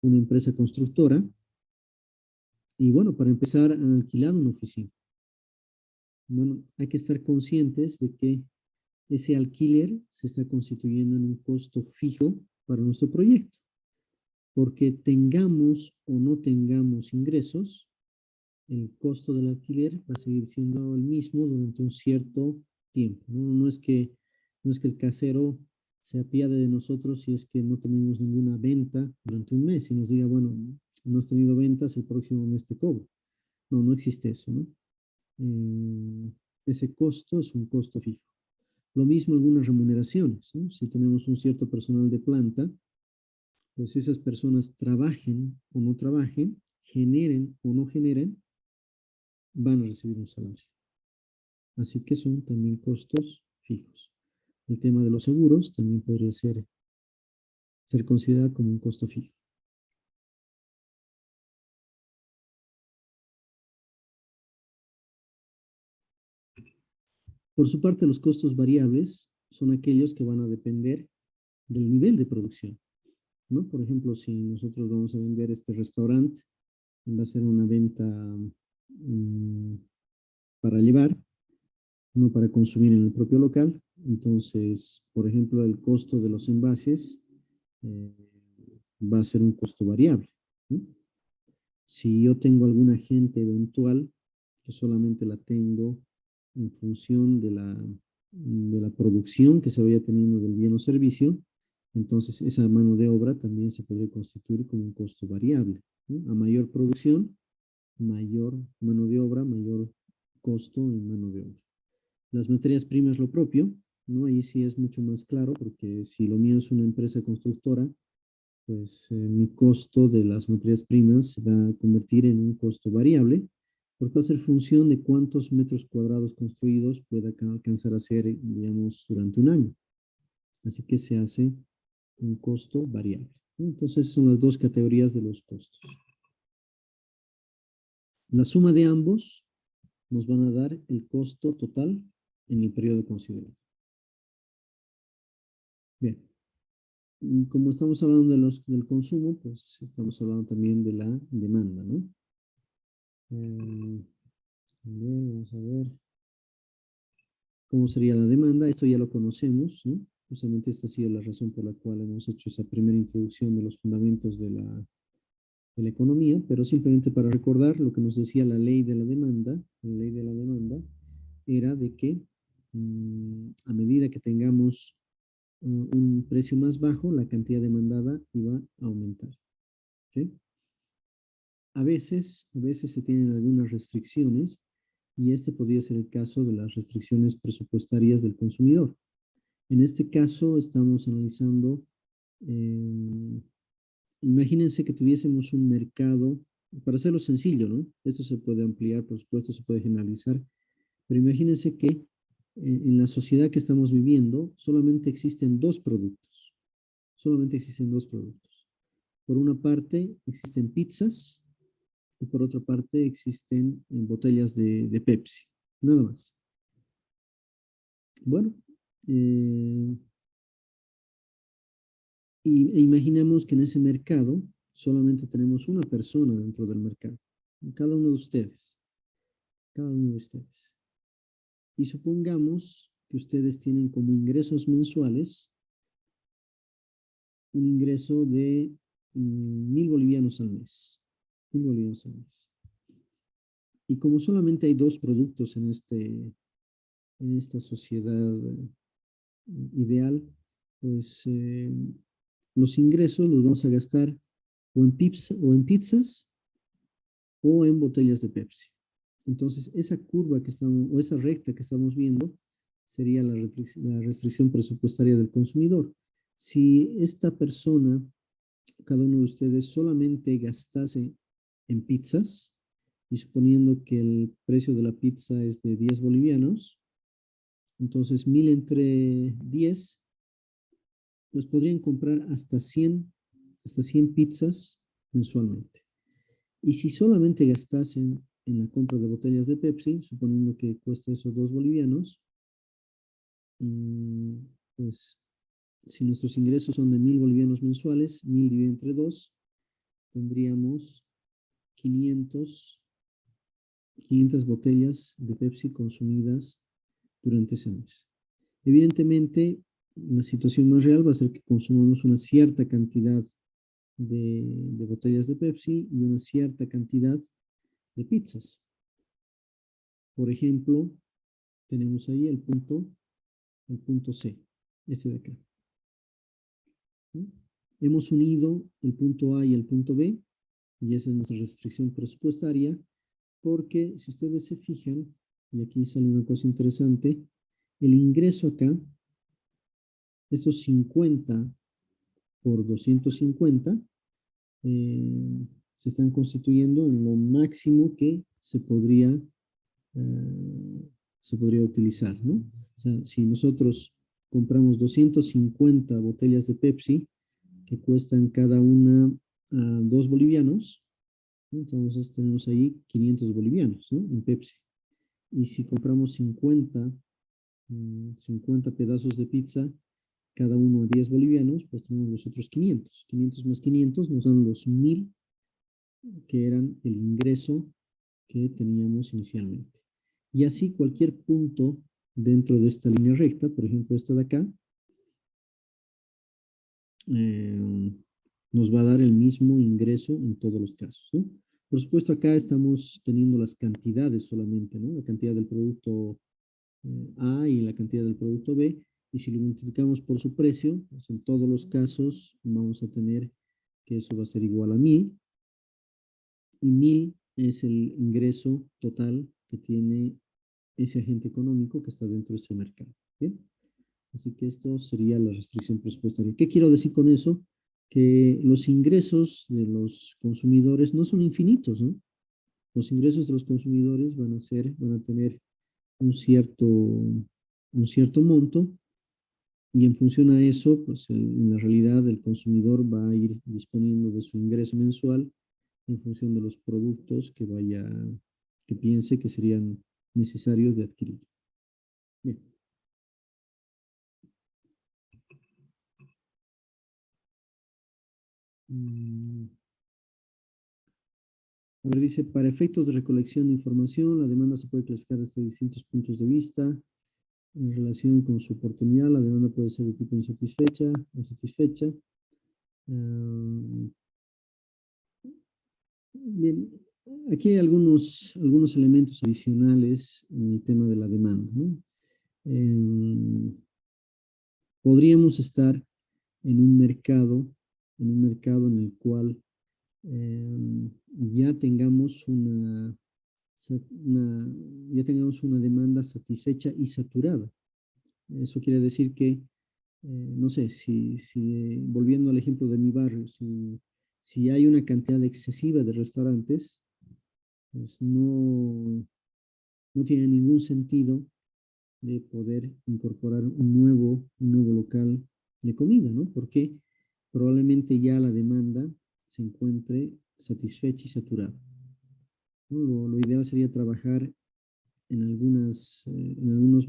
una empresa constructora y bueno, para empezar han alquilado una oficina. Bueno, hay que estar conscientes de que ese alquiler se está constituyendo en un costo fijo para nuestro proyecto, porque tengamos o no tengamos ingresos, el costo del alquiler va a seguir siendo el mismo durante un cierto tiempo. No es que el casero se apiade de nosotros si es que no tenemos ninguna venta durante un mes y nos diga, bueno, no has tenido ventas, el próximo mes te cobro. No existe eso, ¿no? Ese costo es un costo fijo. Lo mismo algunas remuneraciones, ¿no? Si tenemos un cierto personal de planta, pues esas personas trabajen o no trabajen, generen o no generen, van a recibir un salario. Así que son también costos fijos. El tema de los seguros también podría ser considerado como un costo fijo. Por su parte, los costos variables son aquellos que van a depender del nivel de producción, ¿no? Por ejemplo, si nosotros vamos a vender este restaurante, va a ser una venta para llevar, no para consumir en el propio local. Entonces, por ejemplo, el costo de los envases eh, va a ser un costo variable, ¿no? Si yo tengo alguna agente eventual, que solamente la tengo en función de la producción que se vaya teniendo del bien o servicio, entonces esa mano de obra también se podría constituir como un costo variable, ¿no? A mayor producción, mayor mano de obra, mayor costo en mano de obra. Las materias primas lo propio, ¿no? Ahí sí es mucho más claro, porque si lo mío es una empresa constructora, pues mi costo de las materias primas se va a convertir en un costo variable, porque va a ser función de cuántos metros cuadrados construidos pueda alcanzar a ser, digamos, durante un año. Así que se hace un costo variable, ¿no? Entonces son las dos categorías de los costos. La suma de ambos nos van a dar el costo total en el periodo considerado. Bien. Como estamos hablando del consumo, pues estamos hablando también de la demanda, ¿no? Vamos a ver cómo sería la demanda. Esto ya lo conocemos, ¿no? Justamente esta ha sido la razón por la cual hemos hecho esa primera introducción de los fundamentos de la economía, pero simplemente para recordar lo que nos decía la ley de la demanda. La ley de la demanda era de que a medida que tengamos un precio más bajo, la cantidad demandada iba a aumentar. ¿Okay? A veces se tienen algunas restricciones, y este podría ser el caso de las restricciones presupuestarias del consumidor. En este caso estamos analizando, imagínense que tuviésemos un mercado, para hacerlo sencillo, ¿no? Esto se puede ampliar, por supuesto, se puede generalizar, pero imagínense que en la sociedad que estamos viviendo solamente existen dos productos. Solamente existen dos productos. Por una parte existen pizzas y por otra parte existen botellas de Pepsi. Nada más. Bueno, e imaginemos que en ese mercado solamente tenemos una persona dentro del mercado. Cada uno de ustedes. Cada uno de ustedes. Y supongamos que ustedes tienen como ingresos mensuales un ingreso de 1.000 bolivianos al mes. 1.000 bolivianos al mes. Y como solamente hay dos productos en esta sociedad ideal, pues los ingresos los vamos a gastar o en pizzas o en botellas de Pepsi. Entonces, esa curva que estamos, o esa recta que estamos viendo, sería la restricción presupuestaria del consumidor. Si esta persona, cada uno de ustedes, solamente gastase en pizzas, y suponiendo que el precio de la pizza es de 10 bolivianos, entonces 1.000 entre 10, pues podrían comprar hasta 100 pizzas mensualmente. Y si solamente gastasen en la compra de botellas de Pepsi, suponiendo que cuesta esos 2 bolivianos, pues si nuestros ingresos son de 1.000 bolivianos mensuales, 1.000 dividido entre 2, tendríamos 500 botellas de Pepsi consumidas durante ese mes. Evidentemente, la situación más real va a ser que consumamos una cierta cantidad de botellas de Pepsi y una cierta cantidad de pizzas. Por ejemplo, tenemos ahí el punto C, este de acá. ¿Sí? Hemos unido el punto A y el punto B, y esa es nuestra restricción presupuestaria, porque si ustedes se fijan, y aquí sale una cosa interesante, el ingreso acá, estos 50 por 250 se están constituyendo en lo máximo que se podría utilizar, ¿no? O sea, si nosotros compramos 250 botellas de Pepsi, que cuestan cada una 2 bolivianos, ¿no? Entonces tenemos ahí 500 bolivianos, ¿no? En Pepsi. Y si compramos 50 pedazos de pizza, cada uno a 10 bolivianos, pues tenemos los otros 500. 500 más 500 nos dan los 1000 que eran el ingreso que teníamos inicialmente. Y así cualquier punto dentro de esta línea recta, por ejemplo esta de acá, nos va a dar el mismo ingreso en todos los casos, ¿no? Por supuesto, acá estamos teniendo las cantidades solamente, ¿no? La cantidad del producto A y la cantidad del producto B, y si lo multiplicamos por su precio, pues en todos los casos vamos a tener que eso va a ser igual a 1000, y 1000 es el ingreso total que tiene ese agente económico que está dentro de este mercado. ¿Bien? Así que esto sería la restricción presupuestaria. ¿Qué quiero decir con eso? Que los ingresos de los consumidores no son infinitos, ¿no? Los ingresos de los consumidores van a tener un cierto monto, y en función a eso, pues en la realidad el consumidor va a ir disponiendo de su ingreso mensual en función de los productos que piense que serían necesarios de adquirir. Bien. A ver, dice, para efectos de recolección de información, la demanda se puede clasificar desde distintos puntos de vista. En relación con su oportunidad, la demanda puede ser de tipo insatisfecha o satisfecha. Bien, aquí hay algunos elementos adicionales en el tema de la demanda, ¿no? Podríamos estar en un mercado en el cual ya tengamos una demanda satisfecha y saturada. Eso quiere decir que, no sé, si volviendo al ejemplo de mi barrio, si hay una cantidad excesiva de restaurantes, pues no tiene ningún sentido de poder incorporar un nuevo local de comida, ¿no? Porque probablemente ya la demanda se encuentre satisfecha y saturada, ¿no? Lo ideal sería trabajar en algunos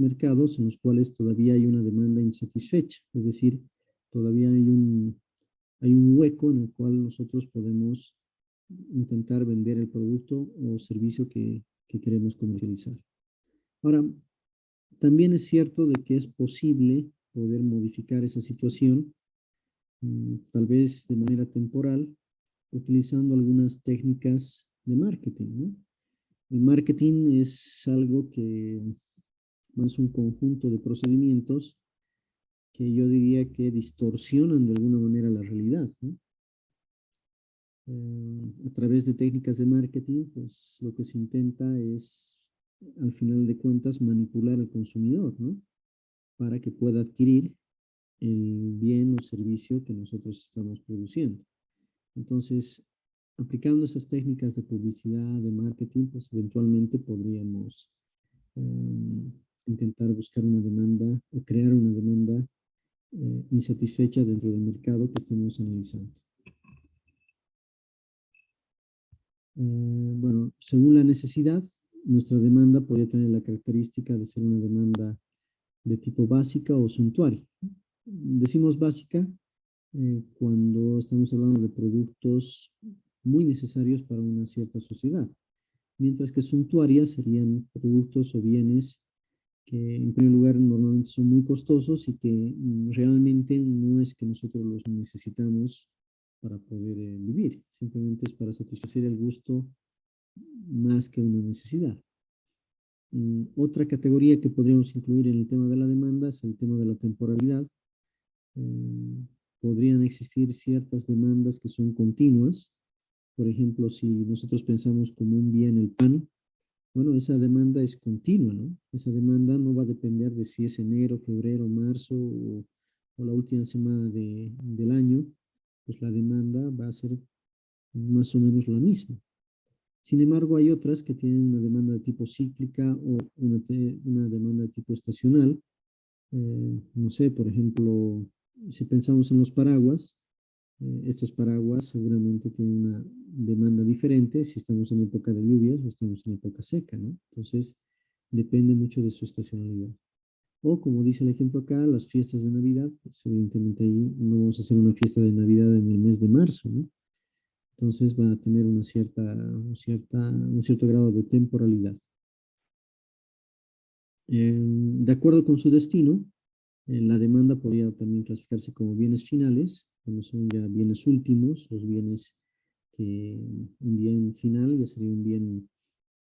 mercados en los cuales todavía hay una demanda insatisfecha, es decir, todavía hay un hueco en el cual nosotros podemos intentar vender el producto o servicio que queremos comercializar. Ahora, también es cierto de que es posible poder modificar esa situación, tal vez de manera temporal, utilizando algunas técnicas de marketing, ¿no? El marketing es algo que es un conjunto de procedimientos que yo diría que distorsionan de alguna manera la realidad, ¿no? A través de técnicas de marketing, pues lo que se intenta es, al final de cuentas, manipular al consumidor, ¿no? Para que pueda adquirir el bien o servicio que nosotros estamos produciendo. Entonces, aplicando esas técnicas de publicidad, de marketing, pues eventualmente podríamos intentar buscar una demanda o crear una demanda insatisfecha dentro del mercado que estemos analizando. Bueno, según la necesidad, nuestra demanda podría tener la característica de ser una demanda de tipo básica o suntuaria. Decimos básica cuando estamos hablando de productos muy necesarios para una cierta sociedad, mientras que suntuarias serían productos o bienes que en primer lugar normalmente son muy costosos y que realmente no es que nosotros los necesitamos para poder vivir, simplemente es para satisfacer el gusto más que una necesidad. Otra categoría que podríamos incluir en el tema de la demanda es el tema de la temporalidad. Podrían existir ciertas demandas que son continuas. Por ejemplo, si nosotros pensamos como un bien el pan, bueno, esa demanda es continua, ¿no? Esa demanda no va a depender de si es enero, febrero, marzo o la última semana del año, pues la demanda va a ser más o menos la misma. Sin embargo, hay otras que tienen una demanda de tipo cíclica o una demanda de tipo estacional. No sé, por ejemplo, si pensamos en los paraguas, estos paraguas seguramente tienen una demanda diferente si estamos en época de lluvias o estamos en época seca, ¿no? Entonces, depende mucho de su estacionalidad. O, como dice el ejemplo acá, las fiestas de Navidad, pues evidentemente ahí no vamos a hacer una fiesta de Navidad en el mes de marzo, ¿no? Entonces va a tener un cierto grado de temporalidad. De acuerdo con su destino, la demanda podría también clasificarse como bienes finales, cuando son ya bienes últimos, los bienes que un bien final ya sería un bien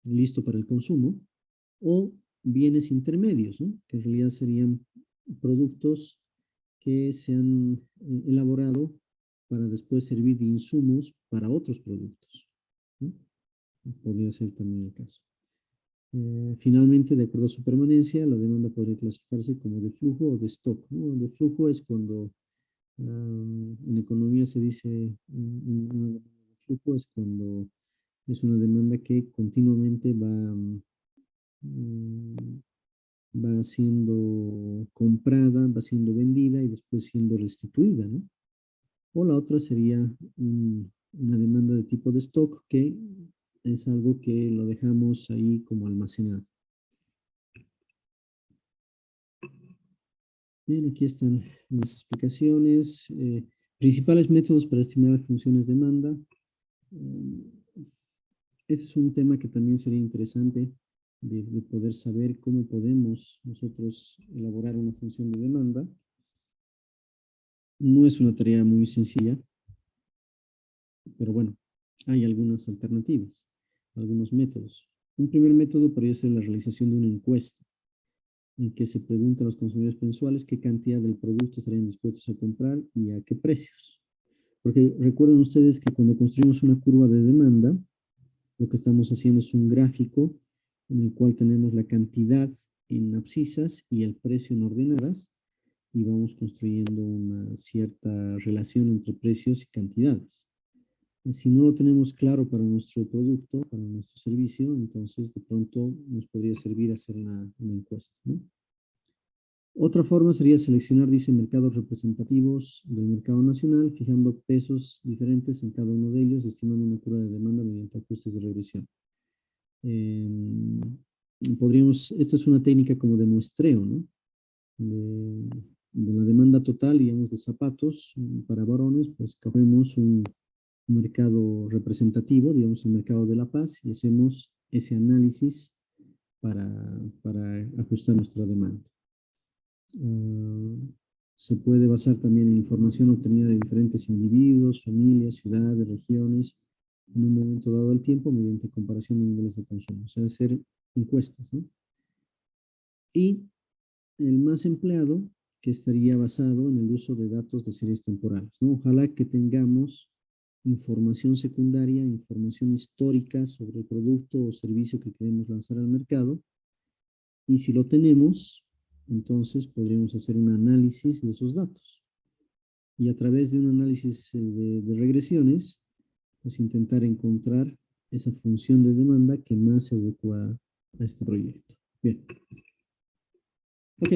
listo para el consumo, o bienes intermedios, ¿no? Que en realidad serían productos que se han elaborado para después servir de insumos para otros productos, ¿no? Podría ser también el caso. Finalmente, de acuerdo a su permanencia, la demanda podría clasificarse como de flujo o de stock, ¿no? De flujo es cuando en economía se dice una demanda de flujo es cuando es una demanda que continuamente va siendo comprada, va siendo vendida y después siendo restituida, ¿no? O la otra sería una demanda de tipo de stock, que es algo que lo dejamos ahí como almacenado. Bien, aquí están las explicaciones. Principales métodos para estimar funciones de demanda. Este es un tema que también sería interesante de poder saber cómo podemos nosotros elaborar una función de demanda. No es una tarea muy sencilla, pero bueno, hay algunas alternativas, algunos métodos. Un primer método podría ser la realización de una encuesta, en que se pregunta a los consumidores mensuales qué cantidad del producto estarían dispuestos a comprar y a qué precios. Porque recuerden ustedes que cuando construimos una curva de demanda, lo que estamos haciendo es un gráfico en el cual tenemos la cantidad en abscisas y el precio en ordenadas, y vamos construyendo una cierta relación entre precios y cantidades. Si no lo tenemos claro para nuestro producto, para nuestro servicio, entonces de pronto nos podría servir hacer una encuesta, ¿no? Otra forma sería seleccionar, dice, mercados representativos del mercado nacional, fijando pesos diferentes en cada uno de ellos, estimando una curva de demanda mediante ajustes de regresión. Esta es una técnica como de muestreo, ¿no? De la demanda total, digamos, de zapatos para varones, pues cogemos un mercado representativo, digamos, el mercado de La Paz, y hacemos ese análisis para ajustar nuestra demanda. Se puede basar también en información obtenida de diferentes individuos, familias, ciudades, regiones, en un momento dado del tiempo, mediante comparación de niveles de consumo. O sea, hacer encuestas, ¿no? Y el más empleado, que estaría basado en el uso de datos de series temporales, ¿no? Ojalá que tengamos información secundaria, información histórica sobre el producto o servicio que queremos lanzar al mercado. Y si lo tenemos, entonces podríamos hacer un análisis de esos datos. Y a través de un análisis de regresiones, pues intentar encontrar esa función de demanda que más se adecua a este proyecto. Bien. Ok.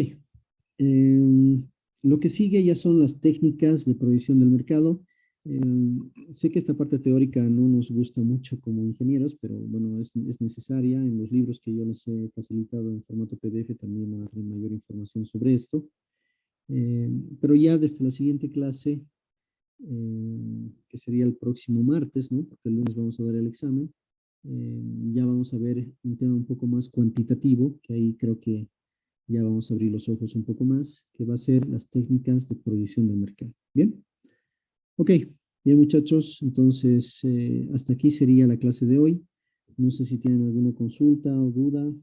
Lo que sigue ya son las técnicas de provisión del mercado. Sé que esta parte teórica no nos gusta mucho como ingenieros, pero bueno, es necesaria. En los libros que yo les he facilitado en formato PDF también van a tener mayor información sobre esto. Pero ya desde la siguiente clase, que sería el próximo martes, ¿no? Porque el lunes vamos a dar el examen, ya vamos a ver un tema un poco más cuantitativo, que ahí creo que ya vamos a abrir los ojos un poco más, que va a ser las técnicas de proyección del mercado. ¿Bien? Ok, bien muchachos, entonces hasta aquí sería la clase de hoy. No sé si tienen alguna consulta o duda.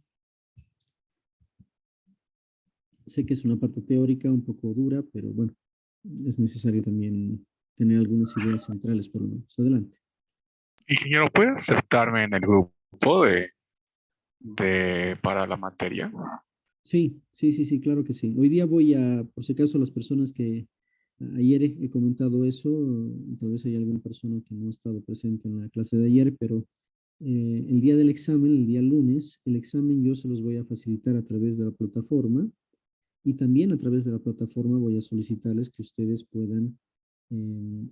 Sé que es una parte teórica un poco dura, pero bueno, es necesario también tener algunas ideas centrales por lo menos. Adelante. Ingeniero, ¿puede aceptarme en el grupo para la materia? Sí, claro que sí. Hoy día voy a, por si acaso, las personas que Ayer he comentado eso, tal vez hay alguna persona que no ha estado presente en la clase de ayer, pero el día del examen, el día lunes, el examen yo se los voy a facilitar a través de la plataforma y también a través de la plataforma voy a solicitarles que ustedes puedan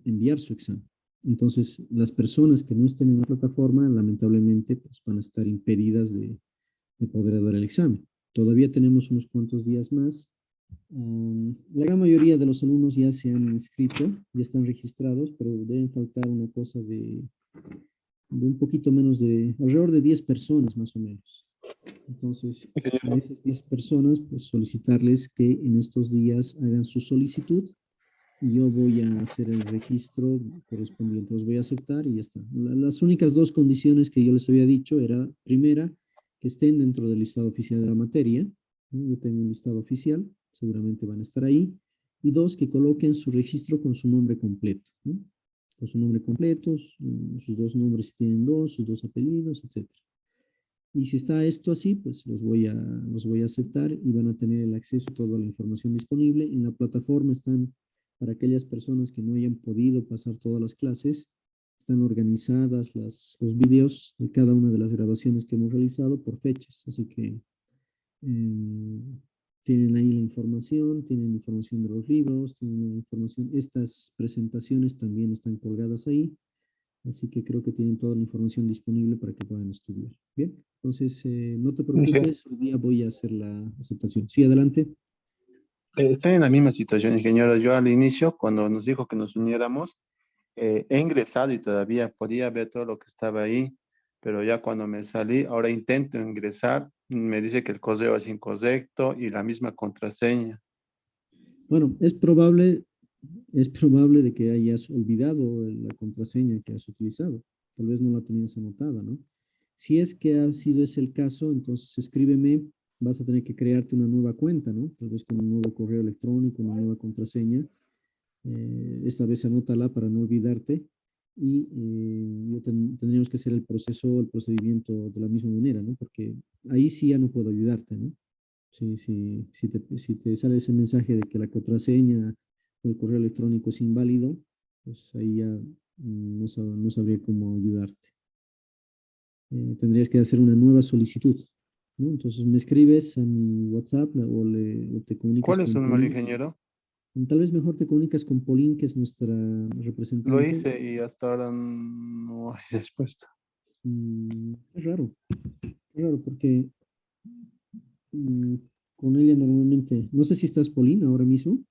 enviar su examen. Entonces, las personas que no estén en la plataforma, lamentablemente, pues van a estar impedidas de poder dar el examen. Todavía tenemos unos cuantos días más. La gran mayoría de los alumnos ya se han inscrito, ya están registrados, pero deben faltar una cosa de un poquito menos de, alrededor de 10 personas más o menos. Entonces, a esas 10 personas, pues solicitarles que en estos días hagan su solicitud y yo voy a hacer el registro correspondiente, los voy a aceptar y ya está. Las únicas dos condiciones que yo les había dicho era, primera, que estén dentro del listado oficial de la materia, ¿no? Yo tengo un listado oficial, seguramente van a estar ahí, y dos, que coloquen su registro con su nombre completo, ¿no? Con su nombre completo, sus dos nombres si tienen dos, sus dos apellidos, etc. Y si está esto así, pues los voy a aceptar y van a tener el acceso a toda la información disponible. En la plataforma están, para aquellas personas que no hayan podido pasar todas las clases, están organizadas los videos de cada una de las grabaciones que hemos realizado por fechas. Así que tienen ahí la información, tienen información de los libros, tienen la información. Estas presentaciones también están colgadas ahí. Así que creo que tienen toda la información disponible para que puedan estudiar. Bien, entonces no te Sí. preocupes, hoy día voy a hacer la aceptación. Sí, adelante. Estoy en la misma situación, ingeniero. Yo al inicio, cuando nos dijo que nos uniéramos, he ingresado y todavía podía ver todo lo que estaba ahí, pero ya cuando me salí, ahora intento ingresar, me dice que el correo es incorrecto y la misma contraseña. Bueno, es probable de que hayas olvidado la contraseña que has utilizado. Tal vez no la tenías anotada, ¿no? Si es que ha sido ese el caso, entonces escríbeme, vas a tener que crearte una nueva cuenta, ¿no? Tal vez con un nuevo correo electrónico, una nueva contraseña. Esta vez anótala para no olvidarte y tendríamos que hacer el proceso, el procedimiento de la misma manera, ¿no? Porque ahí sí ya no puedo ayudarte, ¿no? Si te sale ese mensaje de que la contraseña o el correo electrónico es inválido, pues ahí ya no sabría cómo ayudarte. Tendrías que hacer una nueva solicitud, ¿no? Entonces me escribes a mi WhatsApp o te comunicas ¿Cuál es con su número, Pauline. ingeniero? Tal vez mejor te comunicas con Pauline, que es nuestra Lo representante. hice y hasta ahora no hay respuesta. Es raro porque mm, con ella normalmente, no sé si estás Pauline ahora mismo.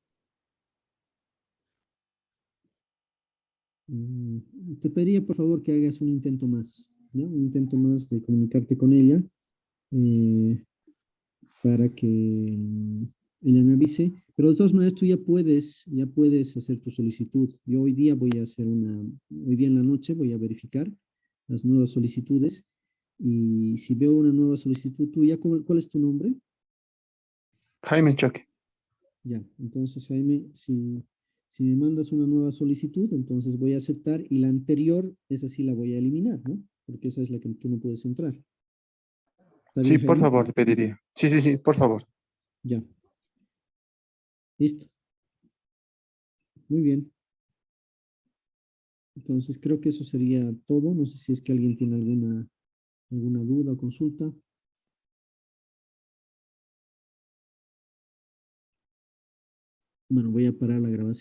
Mm, Te pediría por favor que hagas un intento más, ¿no? Un intento más de comunicarte con ella eh, para que ella me avise. Pero de todas maneras tú ya puedes hacer tu solicitud. Yo hoy día hoy día en la noche voy a verificar las nuevas solicitudes y si veo una nueva solicitud tuya, ¿cuál es tu nombre? Jaime Choque. Ya, entonces Jaime, si me mandas una nueva solicitud, entonces voy a aceptar y la anterior, esa sí la voy a eliminar, ¿no? Porque esa es la que tú no puedes entrar. ¿Está Sí, bien, por Jaime? favor, te pediría. Sí, sí, sí, por favor. Ya, listo. Muy bien. Entonces creo que eso sería todo. No sé si es que alguien tiene alguna duda o consulta. Bueno, voy a parar la grabación.